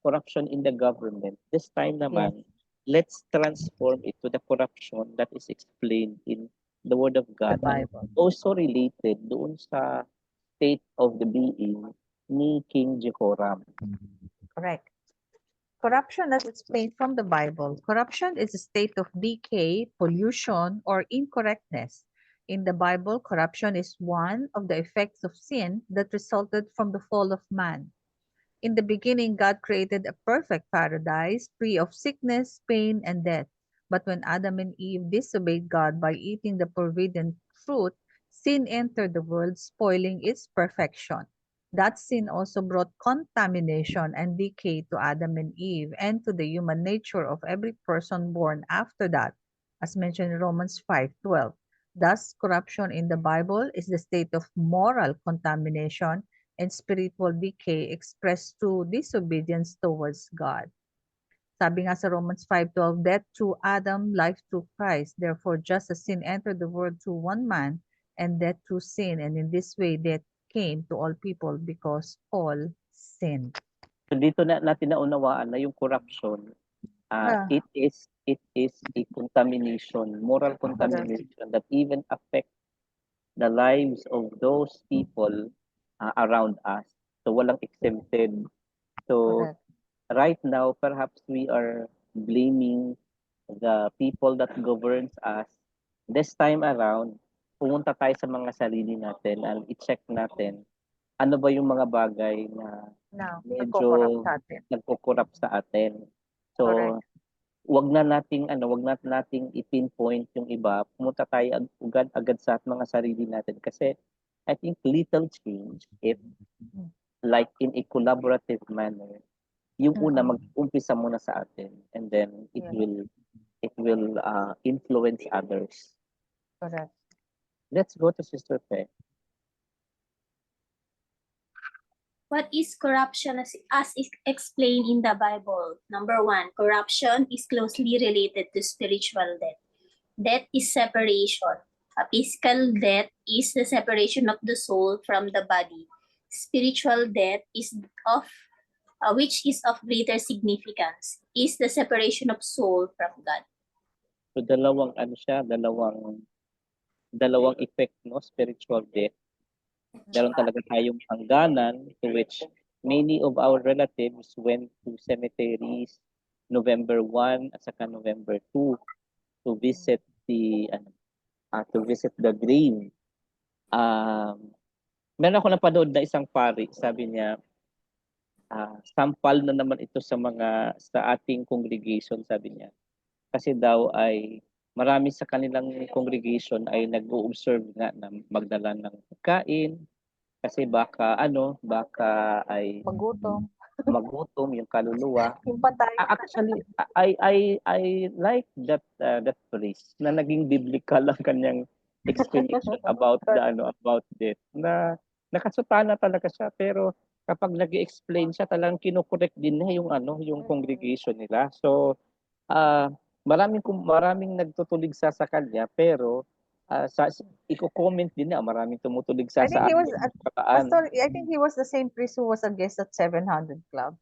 corruption in the government. This time naman, let's transform it to the corruption that is explained in the Word of God. The Bible. Also related doon sa state of the being ni King Jehoram. Correct. Corruption as explained from the Bible. Corruption is a state of decay, pollution, or incorrectness. In the Bible, corruption is one of the effects of sin that resulted from the fall of man. In the beginning, God created a perfect paradise, free of sickness, pain, and death. But when Adam and Eve disobeyed God by eating the forbidden fruit, sin entered the world, spoiling its perfection. That sin also brought contamination and decay to Adam and Eve and to the human nature of every person born after that, as mentioned in Romans 5:12. Thus, corruption in the Bible is the state of moral contamination and spiritual decay expressed through disobedience towards God. Sabi nga sa Romans 5:12, death through Adam, life through Christ. Therefore, just as sin entered the world through one man, and death through sin, and in this way death came to all people because all sinned. So dito na natin naunawaan na yung corruption, it is a contamination, moral contamination that even affect the lives of those people around us. So walang exempted. So right now, perhaps we are blaming the people that governs us. This time around, pumunta tayo sa mga sarili natin and i-check natin ano ba yung mga bagay na medyo nagko-corrupt sa atin. So wag na nating i-pinpoint yung iba. Pumunta tayo agad sa mga sarili natin kasi I think little change if like in a collaborative manner. Yung una mag-umpisa muna sa atin and then it will influence others. Correct. Let's go to Sister Pe. What is corruption as is explained in the Bible? Number 1, corruption is closely related to spiritual death. Death is separation. A physical death is the separation of the soul from the body. Spiritual death is which is of greater significance, is the separation of soul from God. So dalawang effect, no, spiritual death. Meron talaga tayong hangganan to which many of our relatives went to cemeteries November 1 at saka November 2 to visit the grave. Meron ako napanood na isang pari, sabi niya, sampal na naman ito sa ating congregation, sabi niya. Kasi daw ay marami sa kanilang congregation ay nag-o-observe nga na magdala ng pagkain kasi baka ay magutom yung kaluluwa. Actually, I like that phrase na naging biblical ang kanyang explanation about death. Na nakasutana talaga siya pero kapag nag-explain siya talagang kino-correct din niya yung congregation nila. So maraming nagtutulig sa kanya pero iko-comment din niya maraming tumutulig sa Pastor, I think he was the same priest who was a guest at 700 Club.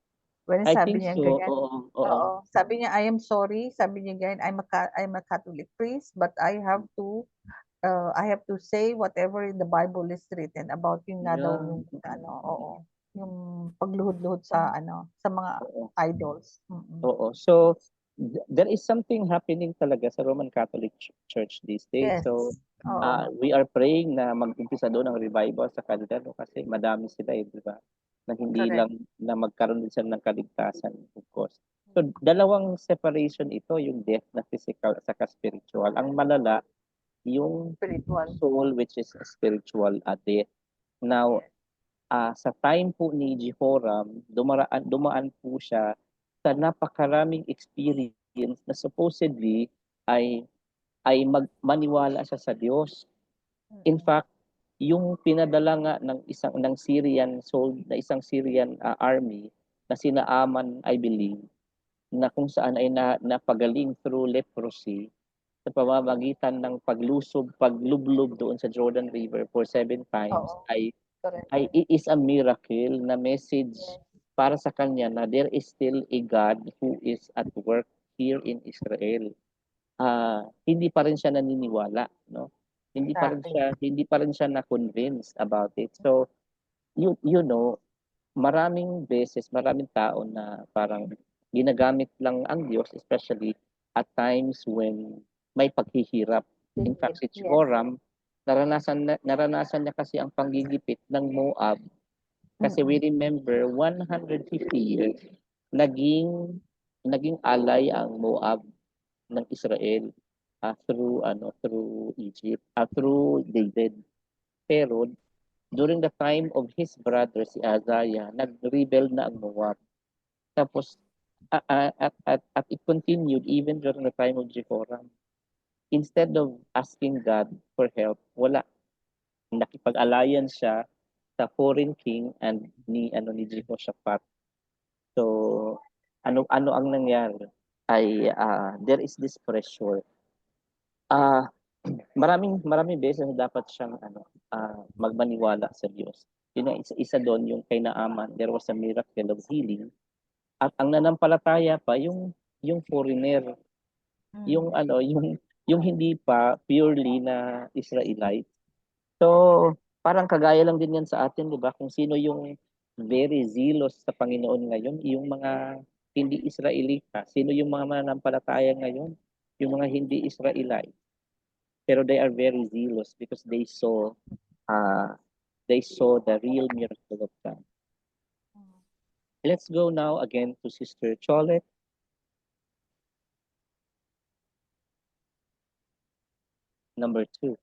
When sabi niya ganyan, sabi niya, I am sorry, sabi niya ganyan, I'm a Catholic priest, but I have to say whatever in the Bible is written about yung yung pagluhod-luhod sa mga idols. Oo. So there is something happening talaga sa Roman Catholic Church these days. Yes. So we are praying na mag-umpisa doon ang revival sa kanila kasi madami sila di ba? na hindi Correct. lang na magkaroon din sila ng kaligtasan, of course. So, dalawang separation ito, yung death na physical at saka spiritual. Ang malala, yung Spiritual. soul, which is a spiritual death. Now, sa time po ni Jehoram, dumaan po siya sa napakaraming experience na supposedly ay maniwala siya sa Diyos. In fact, yung pinadala nga ng isang Syrian army na sina Aman, I believe, na kung saan ay napagaling through leprosy sa pamamagitan ng paglublob doon sa Jordan River for 7 times Oo. ay Correct. it is a miracle na message Yes. para sa kanya na there is still a God who is at work here in Israel. Hindi pa rin siya naniniwala, no? Exactly. Hindi pa rin siya na-convinced about it. So, you know, maraming beses, maraming tao na parang ginagamit lang ang Diyos, especially at times when may paghihirap. In fact, si Yes. Jehoram, naranasan niya kasi ang panggigipit ng Moab. Kasi we remember 150 years naging alay ang Moab ng Israel through Egypt, through David. Pero during the time of his brother si Azariah, nag-rebel na ang Moab. Tapos at it continued even during the time of Jehoram. Instead of asking God for help, wala. Nakipag-alliance siya sa foreign king and ni Jehoshaphat. So ano ang nangyari ay there is this pressure. Maraming beses na dapat siyang magmaniwala sa Diyos. Yun ang isa doon yung kay Naaman, there was a miracle of healing. At ang nanampalataya pa yung foreigner, yung yung hindi pa purely na Israelite. So, parang kagaya lang din yan sa atin, di ba? Kung sino yung very zealous sa Panginoon ngayon, yung mga hindi Israelita. Sino yung mga mananampalataya ngayon? Yung mga hindi Israelite. Pero they are very zealous because they saw the real miracle of God. Let's go now again to Sister Cholet. Number 2.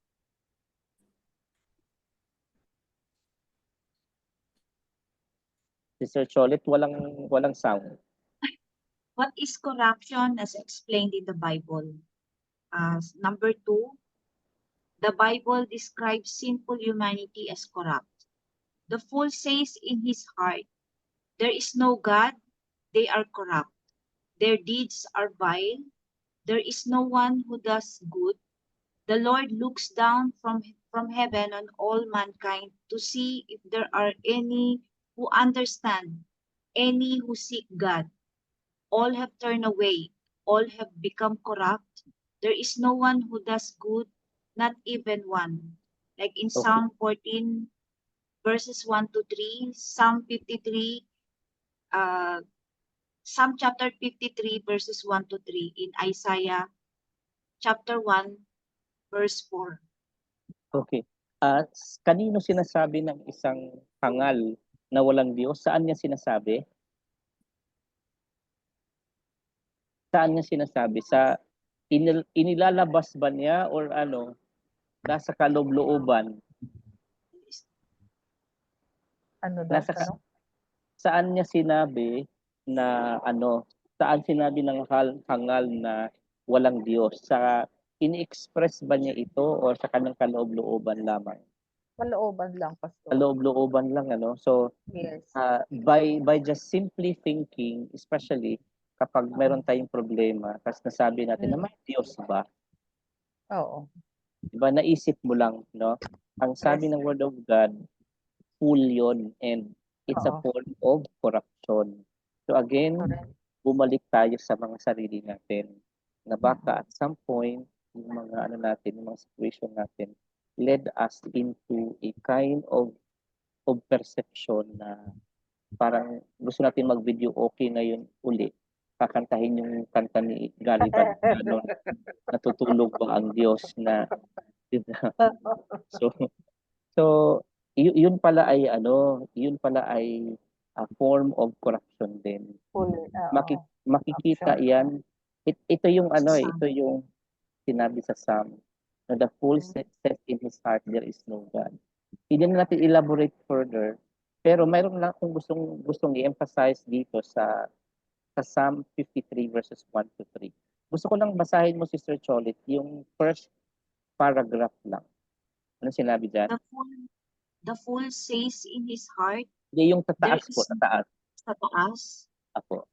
Sister Cholet, walang sound. What is corruption as explained in the Bible? Number 2, the Bible describes sinful humanity as corrupt. The fool says in his heart, there is no God, they are corrupt. Their deeds are vile. There is no one who does good. The Lord looks down from heaven on all mankind to see if there are any who understand, any who seek God. All have turned away, all have become corrupt. There is no one who does good, not even one. Like in Okay. Psalm 14, verses 1 to 3, Psalm 53, Psalm chapter 53, verses 1 to 3, in Isaiah chapter 1, verse 4. Okay. Kanino sinasabi ng isang hangal na walang Diyos? Saan niya sinasabi? Saan niya sinasabi? Sa inilalabas ba niya or nasa kaloob-looban? Saan niya sinabi na saan sinabi ng hangal na walang Diyos? Sa ini-express ba niya ito o sa kanyang kaloob-looban lamang? Kalooban lang, Pastor. Kaloob-looban lang, So, Yes. by just simply thinking, especially kapag meron tayong problema, tapos nasabi natin na may Diyos ba? Oo. Diba, naisip mo lang, no? Ang sabi Yes. ng Word of God, full yon, and it's a form of corruption. So again, Correct. bumalik tayo sa mga sarili natin na baka at some point, yung mga yung mga situation natin led us into a kind of perception na parang gusto natin mag-video okay ngayon uli. Kakantahin yung kanta ni Gary Bandano, natutulog ba ang Diyos na so yun pala ay form of corruption din. Full, Makikita option. yan. Ito yung ano, Psalm. ito yung sinabi sa Psalm na the fool says in his heart there is no God. Hindi na natin elaborate further, pero mayroon lang akong gustong i-emphasize dito sa Psalm 53 verses 1 to 3. Gusto ko lang basahin mo, Sister Cholit, yung first paragraph lang. Ano sinabi dyan? The fool says in his heart, Hindi, yung there tataas po, is tataas. sa taas. Ako.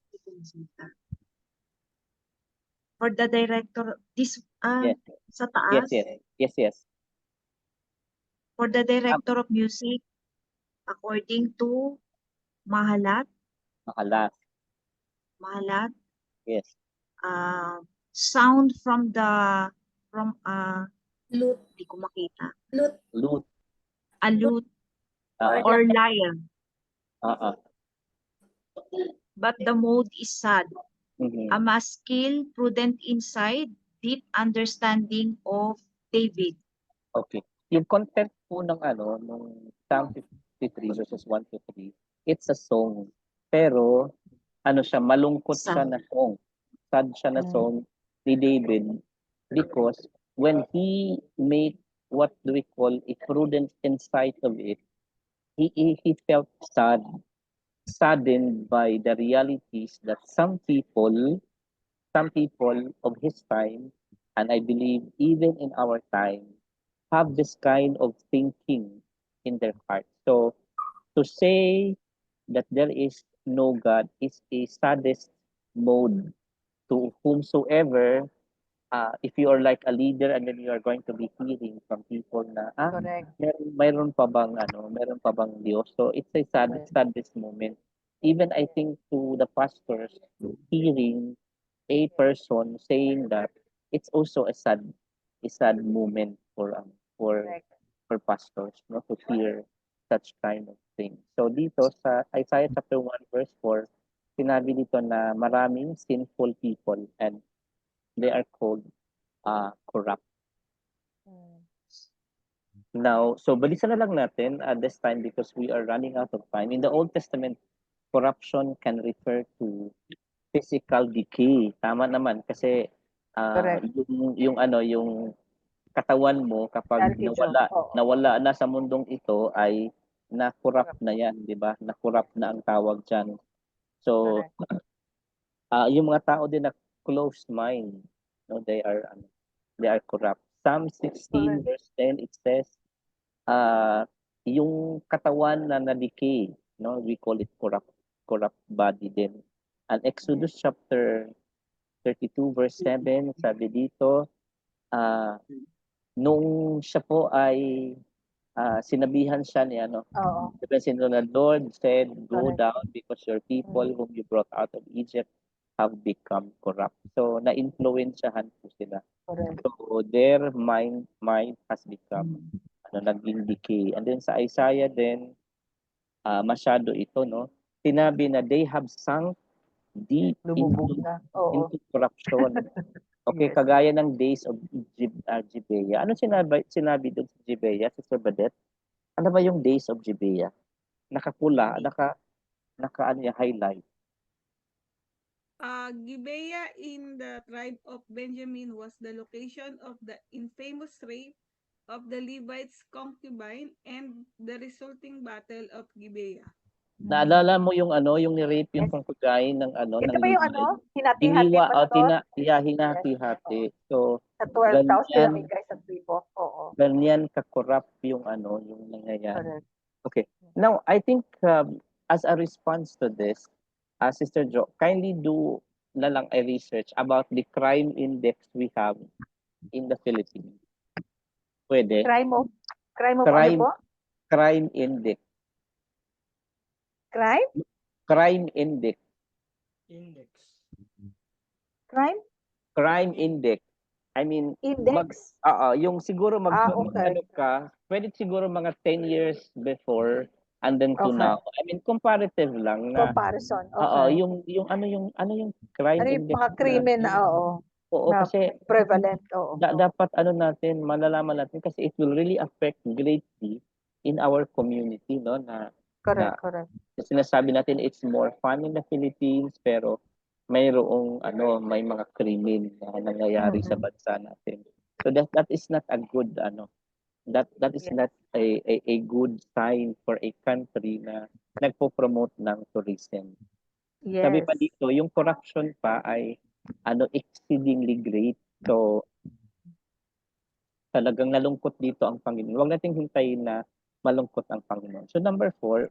For the director, Yes. sa taas. Yes. For the director of music, according to Mahalat, Yes. sound from Loot. di ko makita. Loot. A lute Ah, or lyre. But the mode is sad. mhm. A maskil, prudent insight, deep understanding of David. Okay. Yung content po ng nung Psalm 53 verses 1 to 3, it's a song. Pero siya, malungkot siya Sad. na song. Sad siya na song ni David because when he made what do we call a prudent insight of it, he felt saddened by the realities that some people of his time, and I believe even in our time, have this kind of thinking in their heart. So to say that there is no God is a saddest mode to whomsoever, if you are like a leader and then you are going to be hearing from people na, Correct. mayroon pa bang Diyos? So it's a saddest moment. Even I think to the pastors, hearing a person saying that, it's also a sad moment for Correct. pastors, no, to hear such kind of thing. So dito sa Isaiah chapter 1 verse 4, sinabi dito na maraming sinful people and they are called corrupt. Now, so balisan na lang natin at this time because we are running out of time. In the Old Testament, corruption can refer to physical decay. Tama naman kasi Correct. yung katawan mo kapag Healthy job. nawala na sa mundong ito ay na-corrupt na yan, di ba? Na-corrupt na ang tawag diyan. So yung mga tao din na closed mind, no, they are corrupt. Psalm 16 verse 10, it says yung katawan na na-decay, no, we call it corrupt body din. And Exodus chapter 32 verse 7, sabi dito, nung siya po ay sinabihan siya ni the Lord said, "Go down because your people whom you brought out of Egypt have become corrupt." So na-influensyahan po sila. So their mind has become naging decay. And then sa Isaiah din, masyado ito, no? Sinabi na they have sunk deep into corruption. Okay, kagaya ng days of Gibeah. Ano sinabi doon sa Gibeah, Sister Badet? Ano ba yung days of Gibeah? Nakapula, highlight. Gibeah in the tribe of Benjamin was the location of the infamous rape of the Levites' concubine and the resulting battle of Gibeah. Naalala mo yung ni-rape yung concubine ng Ito ng ba yung Levite? hinati-hati, Pastor? Hinati-hati. So, Sa 12,000 guys sa people. ganyan ka-corrupt yung yung nangyayari. Correct. Okay. Now, I think as a response to this, Sister Jo, kindly do na lang a research about the crime index we have in the Philippines. Pwede? Crime of ano po? Crime index. Crime? Crime index. Crime index. I mean, Index? yung siguro okay. pwede siguro mga 10 years before and then to now. I mean, comparative lang na. Comparison. Okay. Yung crime index. Mga krimen na, Oo, na kasi prevalent. dapat malalaman natin kasi it will really affect greatly in our community, no, na Correct, correct. Sinasabi natin it's more fun in the Philippines, pero mayroong may mga krimen na nangyayari sa bansa natin. So that is not a good that is not a good sign for a country na nagpo-promote ng tourism. Sabi Yes. pa dito, yung corruption pa ay exceedingly great. So talagang nalungkot dito ang Panginoon. Huwag nating hintayin na malungkot ang Panginoon. So number 4,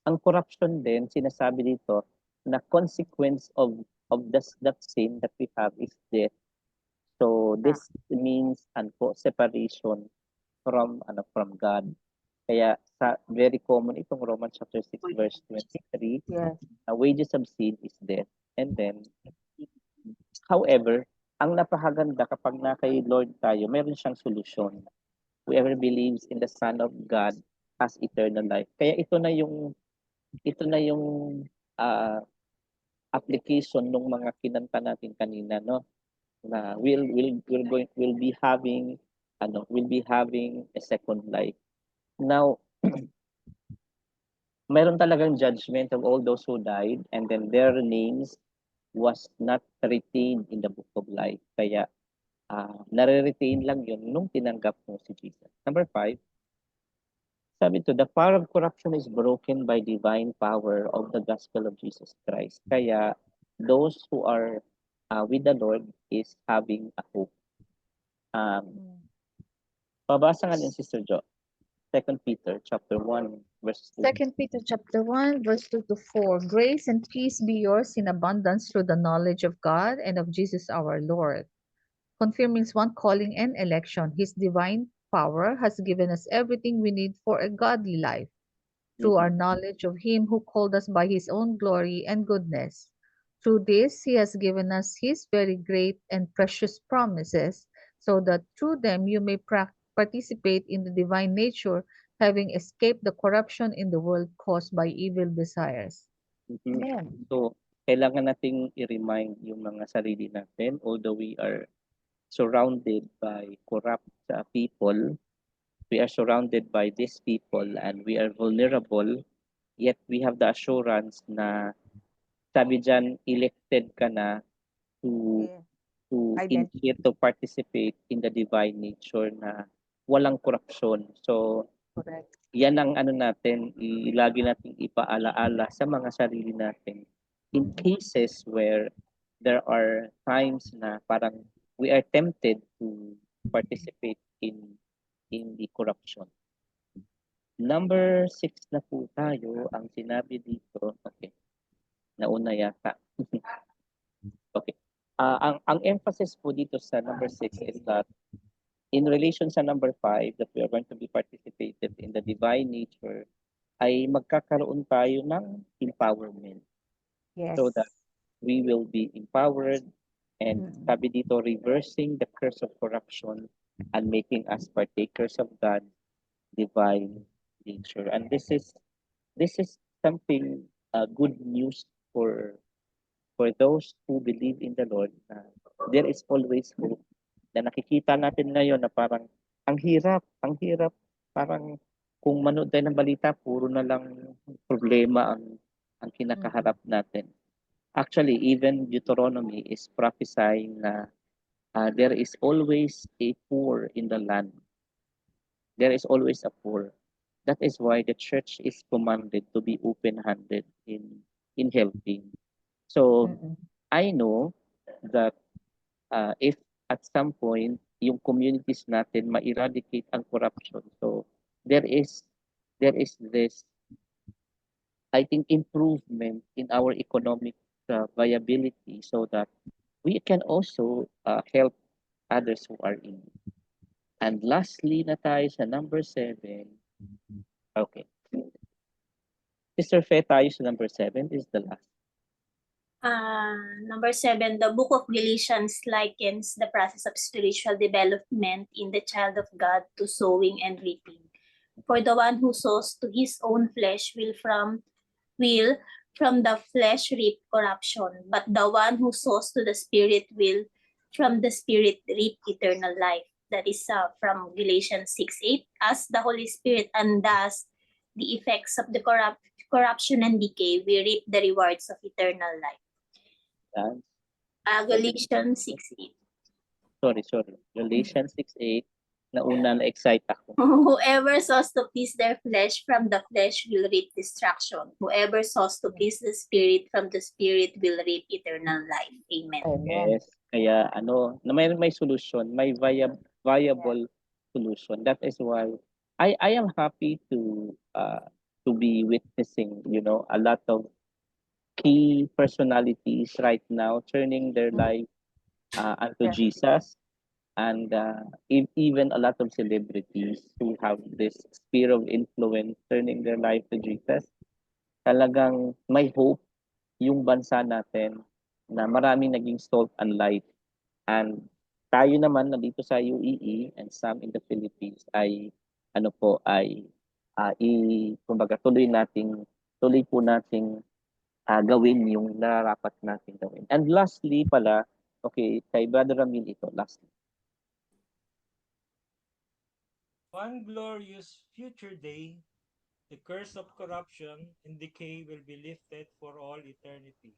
ang corruption din, sinasabi dito, na consequence of that sin that we have is death. So this means separation from God. Kaya very common itong Romans chapter 6 verse 23, Yes. wages of sin is death. And then, however, ang napakaganda kapag na kay Lord tayo, meron siyang solusyon. Whoever believes in the Son of God has eternal life. Kaya ito na yung application ng mga kinanta natin kanina, no? Na we'll be having a second life. Now, mayroon talagang judgment of all those who died, and then their names was not retained in the book of life. Kaya nare-retain lang yun nung tinanggap mo si Jesus. Number 5, sabi to, the power of corruption is broken by divine power of the gospel of Jesus Christ. Kaya those who are with the Lord is having a hope. Pabasa nga din, Sister Jo. 2 Peter chapter 1 verse 2. 2 Peter chapter 1 verse 2 to 4. Grace and peace be yours in abundance through the knowledge of God and of Jesus our Lord. Confirming his one calling and election, his divine power has given us everything we need for a godly life. Through our knowledge of him who called us by his own glory and goodness. Through this, he has given us his very great and precious promises, so that through them you may participate in the divine nature, having escaped the corruption in the world caused by evil desires. Amen. So, kailangan nating i-remind yung mga sarili natin, although we are surrounded by corrupt people, we are surrounded by these people and we are vulnerable, yet we have the assurance na sabi dyan, elected ka na to to participate in the divine nature na walang korupsyon. So, Correct. yan ang natin, lagi nating ipaalaala sa mga sarili natin. In cases where there are times na parang we are tempted to participate in the corruption. Number 6 na po tayo, ang sinabi dito, okay, nauna yata. Okay. Ang emphasis po dito sa number 6 is that in relation sa number 5, that we are going to be participated in the divine nature, ay magkakaroon tayo ng empowerment. Yes. So that we will be empowered and sabi dito, reversing the curse of corruption and making us partakers of God's divine nature. And this is something good news for those who believe in the Lord. There is always hope. Na nakikita natin ngayon na parang ang hirap, parang kung manood tayo ng balita, puro na lang problema ang kinakaharap natin. Actually, even Deuteronomy is prophesying na there is always a poor in the land. There is always a poor. That is why the church is commanded to be open-handed in helping. So, I know that if at some point yung communities natin ma-eradicate ang corruption, so there is this, I think, improvement in our economic viability, so that we can also help others who are in need. And lastly na tayo sa number 7. Okay. Sister Fe, tayo sa number 7 is the last. Number 7, the book of Galatians likens the process of spiritual development in the child of God to sowing and reaping. For the one who sows to his own flesh will from the flesh reap corruption, but the one who sows to the Spirit will from the Spirit reap eternal life. That is from Galatians 6:8. As the Holy Spirit and thus the effects of the corruption and decay, we reap the rewards of eternal life. Yan. Galatians 6:8. Sorry. Galatians 6:8. Nauna na-excite ako. Whoever sows to please their flesh from the flesh will reap destruction. Whoever sows to please the Spirit from the Spirit will reap eternal life. Amen. Amen. Yes. Kaya na may solution, may viable solution. That is why I am happy to be witnessing, a lot of key personalities right now turning their life unto Yeah. Jesus, and even a lot of celebrities who have this sphere of influence turning their life to Jesus. Talagang may hope yung bansa natin na maraming naging salt and light. And tayo naman na dito sa UEE and some in the Philippines ay kumbaga tuloy po nating gawin yung nararapat nating gawin. And lastly pala, okay, kay Brother Ramil ito, lastly. One glorious future day, the curse of corruption and decay will be lifted for all eternity.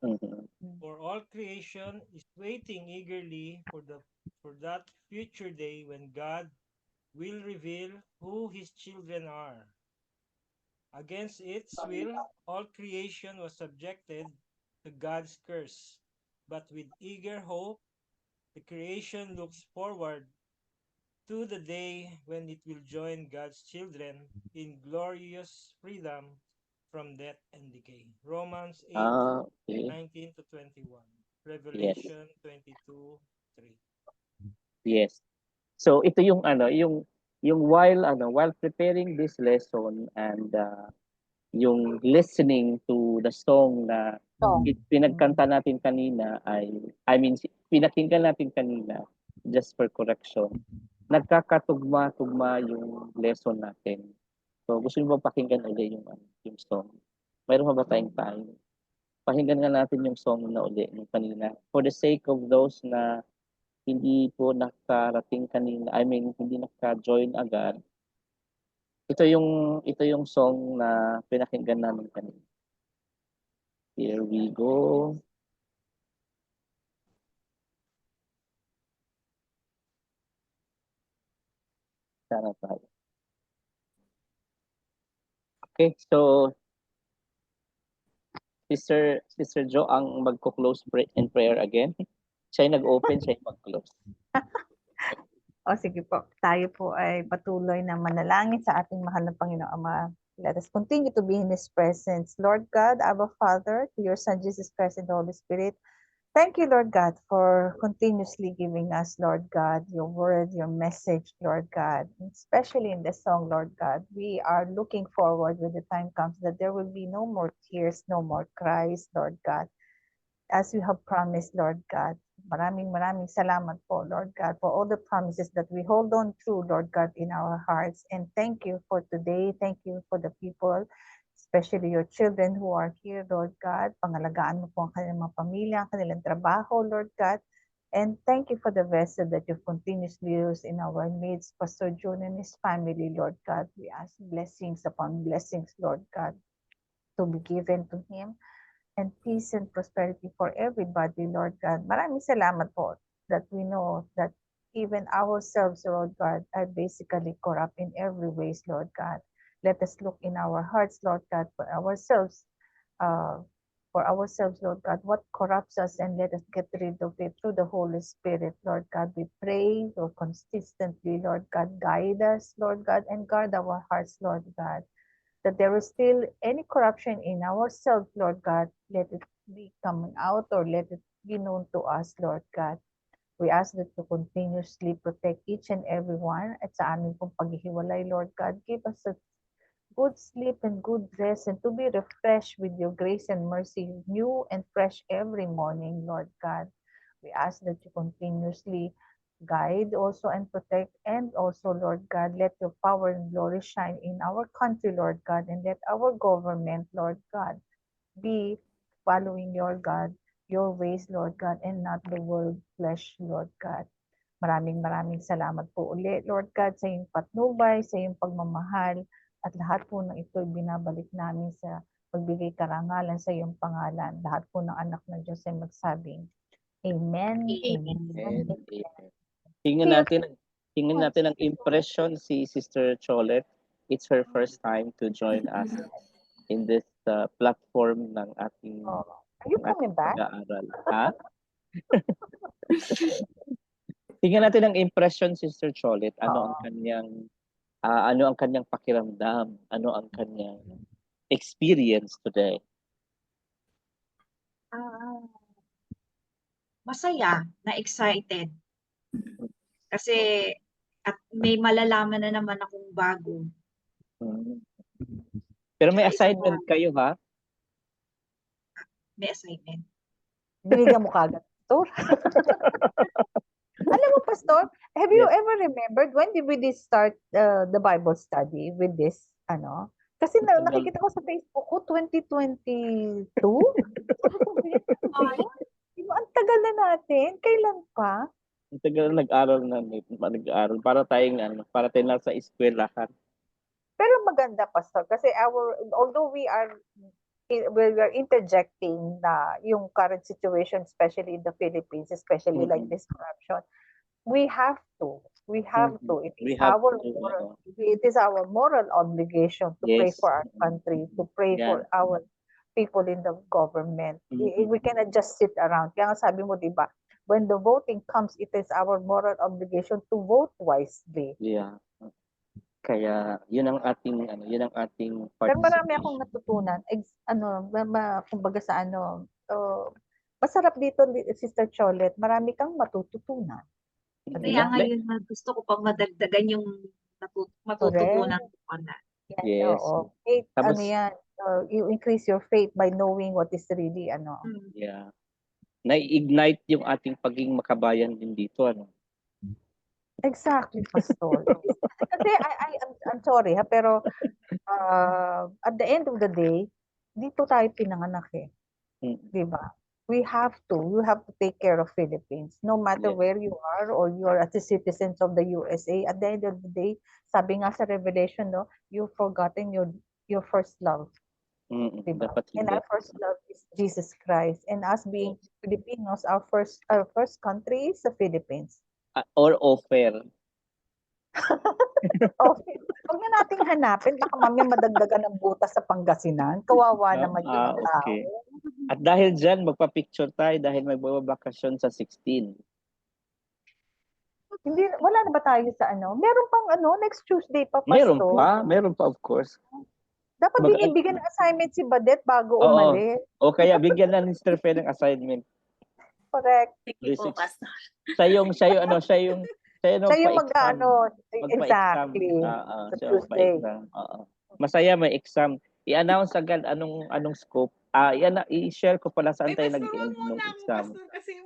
Mhm. For all creation is waiting eagerly for that future day when God will reveal who his children are. Against its will, all creation was subjected to God's curse. But with eager hope, the creation looks forward to the day when it will join God's children in glorious freedom from death and decay. Romans 8, Okay. 19 to 21. Revelation 22:3. Yes. So ito yung while preparing this lesson and yung listening to the song na pinagkanta natin kanina pinakinggan natin kanina, just for correction, nagkakatugma-tugma yung lesson natin. So gusto niyo ba pakinggan ulit yung song? Mayroon ba tayong time? Pakinggan nga natin yung song na ulit yung kanina. For the sake of those na hindi po nakarating kanina, hindi naka-join agad. Ito yung song na pinakinggan namin kanina. Here we go. Sana tayo. Okay, so Sister Jo ang magko-close in prayer again. Siya yung nag-open, siya yung mag-close. O sige po, tayo po ay patuloy na manalangin sa ating mahal na Panginoong Ama. Let us continue to be in His presence. Lord God, Abba Father, to your Son Jesus Christ and the Holy Spirit, thank you, Lord God, for continuously giving us, Lord God, your word, your message, Lord God. Especially in the song, Lord God, we are looking forward when the time comes that there will be no more tears, no more cries, Lord God. As you have promised, Lord God. Maraming salamat po, Lord God, for all the promises that we hold on to, Lord God, in our hearts. And thank you for today. Thank you for the people, especially your children who are here, Lord God. Pangalagaan mo po ang kanilang mga pamilya, ang kanilang trabaho, Lord God. And thank you for the vessel that you've continuously used in our midst, Pastor June and his family, Lord God. We ask blessings upon blessings, Lord God, to be given to him, and peace and prosperity for everybody, Lord God. Maraming salamat po that we know that even ourselves, Lord God, are basically corrupt in every ways, Lord God. Let us look in our hearts, Lord God, for ourselves, Lord God, what corrupts us, and let us get rid of it through the Holy Spirit, Lord God. We pray, Lord, consistently, Lord God, guide us, Lord God, and guard our hearts, Lord God, that there is still any corruption in ourselves, Lord God, let it be coming out or let it be known to us, Lord God. We ask that you continuously protect each and every one at sa aming pong paghihiwalay, Lord God. Give us a good sleep and good rest and to be refreshed with your grace and mercy, new and fresh every morning, Lord God. We ask that you continuously guide also and protect, and also, Lord God, let your power and glory shine in our country, Lord God, and let our government, Lord God, be following your ways, Lord God, and not the world flesh, Lord God. Maraming salamat po ulit, Lord God, sa iyong patnubay, sa iyong pagmamahal. At lahat po ng ito binabalik namin sa pagbigay karangalan sa iyong pangalan. Lahat po ng anak ng Diyos ay magsabing, Amen, Amen, And Amen. tingnan Tingnan natin ang impression si Sister Cholet. It's her first time to join us in this platform ng ating Oh, are you coming back? pag-aaral. Ha? Tingnan natin ang impression, Sister Cholet. Ano ang kanyang pakiramdam? Ano ang kanyang experience today? Masaya, na excited. Kasi at may malalaman na naman akong bago. Pero may Tsaka isa assignment kayo, ha? May assignment. Binigyan mo kagad, Pastor. Alam mo, Pastor, have you Yes. ever remembered when did we start the Bible study with this, ano? Kasi nakikita ko sa Facebook ko, 2022? Diba, ang tagal na natin. Kailan pa? Ang tagal nag-aral para tayong nasa eskwelahan. Pero maganda, Pastor, kasi although we are interjecting na yung current situation, especially in the Philippines, especially like this corruption, we have to. It is our moral obligation to pray Yes. for our country, to pray for our people in the government. We cannot just sit around. Kaya nga sabi mo, di ba, when the voting comes, it is our moral obligation to vote wisely. Yeah. Kaya yun ang ating Pero marami akong natutunan. Kumbaga sa masarap dito, Sister Cholet, marami kang matututunan. Kaya ngayon gusto ko pang madagdagan yung matututunan ko na. Yes. Oo. Tapos, You increase your faith by knowing what is really, Yeah. Nai-ignite yung ating pagiging makabayan din dito, Exactly, Pastor. Kasi I'm sorry, pero at the end of the day, dito tayo pinanganak eh. Di ba? You have to take care of Philippines. No matter where you are or you are as a citizens of the USA, at the end of the day, sabi nga sa Revelation, no, you've forgotten your first love. Diba? And our first love is Jesus Christ. And us being Filipinos, our first country is the Philippines. Or offer. Okay. Huwag na nating hanapin. Baka mamaya madagdagan ng butas sa Pangasinan. Kawawa naman yung tao. Okay. At dahil dyan, magpa-picture tayo dahil magbabakasyon sa 16. Wala na ba tayo sa Meron pang next Tuesday pa, Pastor. Meron pa of course. Dapat binibigyan ng assignment si Badet bago umalis. O kaya bigyan na ni Mr. Fe ng assignment. Correct. Sige po, Pastor. Siya yung exactly. Tuesday. Masaya may exam. I-announce agad anong scope. I-share ko pala saan tayo nag-end ng exam. Pastor, kasi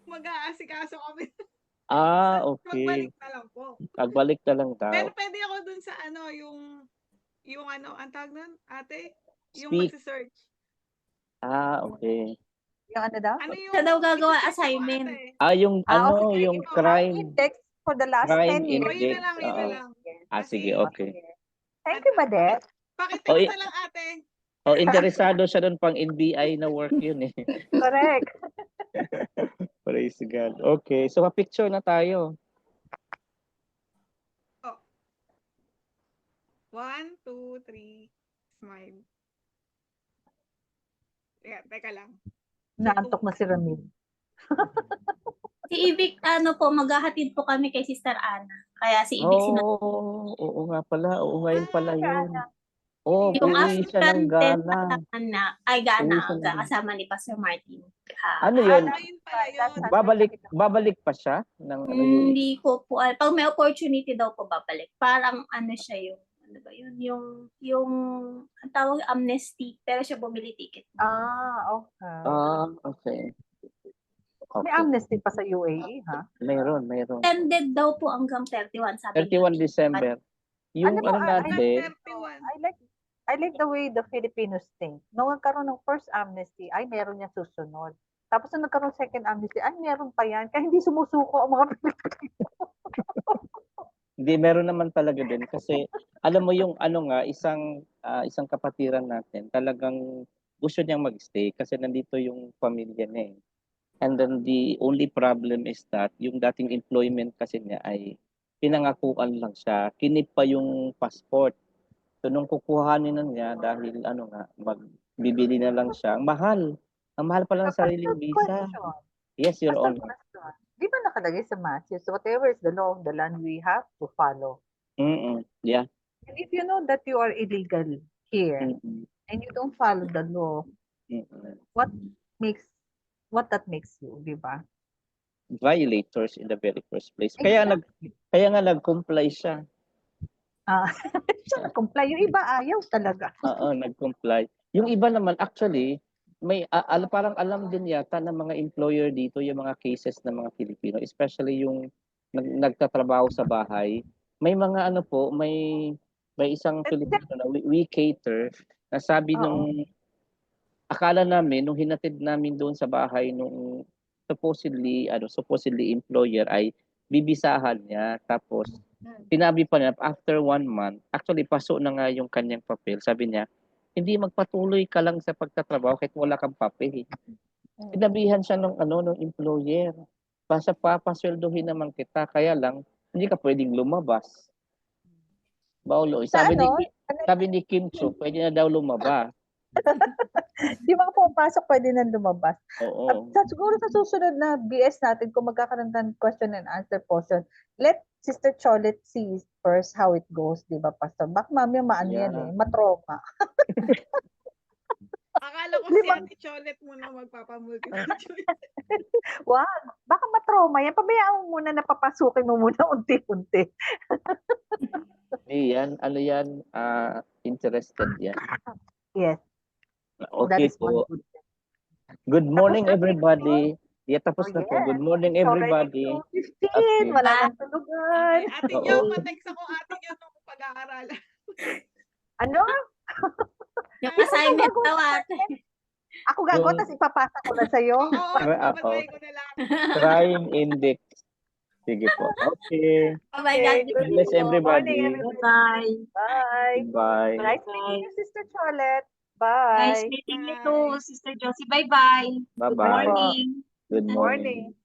mag-aasikaso kami. Okay. Magbalik na lang po. Magbalik na lang daw. Pero pwede ako dun sa yung ang tawag nun, ate? Yung Speak. magsa-search. Okay. Yung daw? Siya daw gagawa assignment. Yung crime. Index for the last Crime 10 years. index. Yun na lang. Sige, okay. Thank you, Badet. Pakitip na lang, ate. Interesado siya doon pang NBI na work yun eh. Correct. Praise God. Okay, so pa-picture na tayo. 1, 2, 3, smile. Teka lang. Naantok na si Ramil. Si Ivik, maghahatid po kami kay Sister Ana. Kaya si Ivik Oo nga pala. Oo, ngayon pala yun. yung uuwi siya ng Ghana. Ghana, kasama ni Pastor Martin. Ano yun? Yun. Babalik pa siya? Hindi ko po. Pag may opportunity daw po babalik. Parang siya yung, yung ang tawag amnesty, pero siya bumili ticket. Okay. May amnesty pa sa UAE, ha? Mayroon. Extended daw po hanggang 31, sabi 31 December. Yung natin. I like the way the Filipinos think. Nung nagkaroon ng first amnesty, meron niya susunod. Tapos nung nagkaroon second amnesty, meron pa yan. Kaya hindi sumusuko ang mga Pilipino. Hindi, meron naman talaga din kasi alam mo yung ano nga, isang kapatiran natin talagang gusto niyang mag-stay kasi nandito yung pamilya niya, eh. And then the only problem is that yung dating employment kasi niya ay pinangakuan lang siya, kinip pa yung passport. So nung kukuhanin na niya dahil ano nga, bibili na lang siya, ang mahal pala ng But sariling good visa. question. Yes, Your Basta Honor. question. Di ba nakalagay sa Matthews, whatever is the law of the land, we have to follow. Yeah. And if you know that you are illegal here Mm-mm. and you don't follow the law, Mm-mm. what that makes you, di ba? Violators in the very first place. Exactly. Kaya nga nag-comply siya. Siya nag-comply. Yung iba ayaw talaga. Oo, nag-comply. Yung iba naman actually parang alam din yata ng mga employer dito yung mga cases ng mga Pilipino, especially yung nagtatrabaho sa bahay. May mga ano po, may isang Filipino na we cater na sabi nung akala namin nung hinatid namin doon sa bahay nung supposedly employer ay bibisahan niya tapos sinabi pa niya after 1 month, actually paso na nga yung kanyang papel. Sabi niya, hindi magpatuloy ka lang sa pagtatrabaho kahit wala kang papel. Sinabihan siya nung employer. Basta papasweldohin naman kita, kaya lang hindi ka pwedeng lumabas. Baulo, Sa ano? sabi ni Kim Cho, pwede na daw lumabas. Yung mga pumapasok pwede na lumabas. Oo. Siguro sa susunod na BS natin, kung magkakaroon ng question and answer portion, let Sister Cholet see first how it goes, di ba, Pastor? Bak mami, yan eh, matroma. Akala ko si Ate Cholet muna magpapamultitude. Wag, baka matroma yan. Pabayaan mo muna na papasukin mo muna unti-unti. Yan, interested yan. Yes. Okay That is po. one good thing. Good morning, Tapos na, everybody. Tapos na po. Good morning, everybody. Already 2:15. Wala nang tulugan. Ate Jo, pa-text ako Ate Jo nung pag-aaralan. Ano? Yung assignment daw ate. Ako gagawa, tapos ipapasa ko na sa'yo. Oo, babasay ko na lang. Crime index. Sige po. Okay. Oh my God. Good Bless everybody. Bye-bye. Bye. Bye. Nice meeting you, Sister Cholet. Bye. Nice meeting you too, Sister Josie. Bye-bye. Bye-bye. Good morning. Good morning. Morning.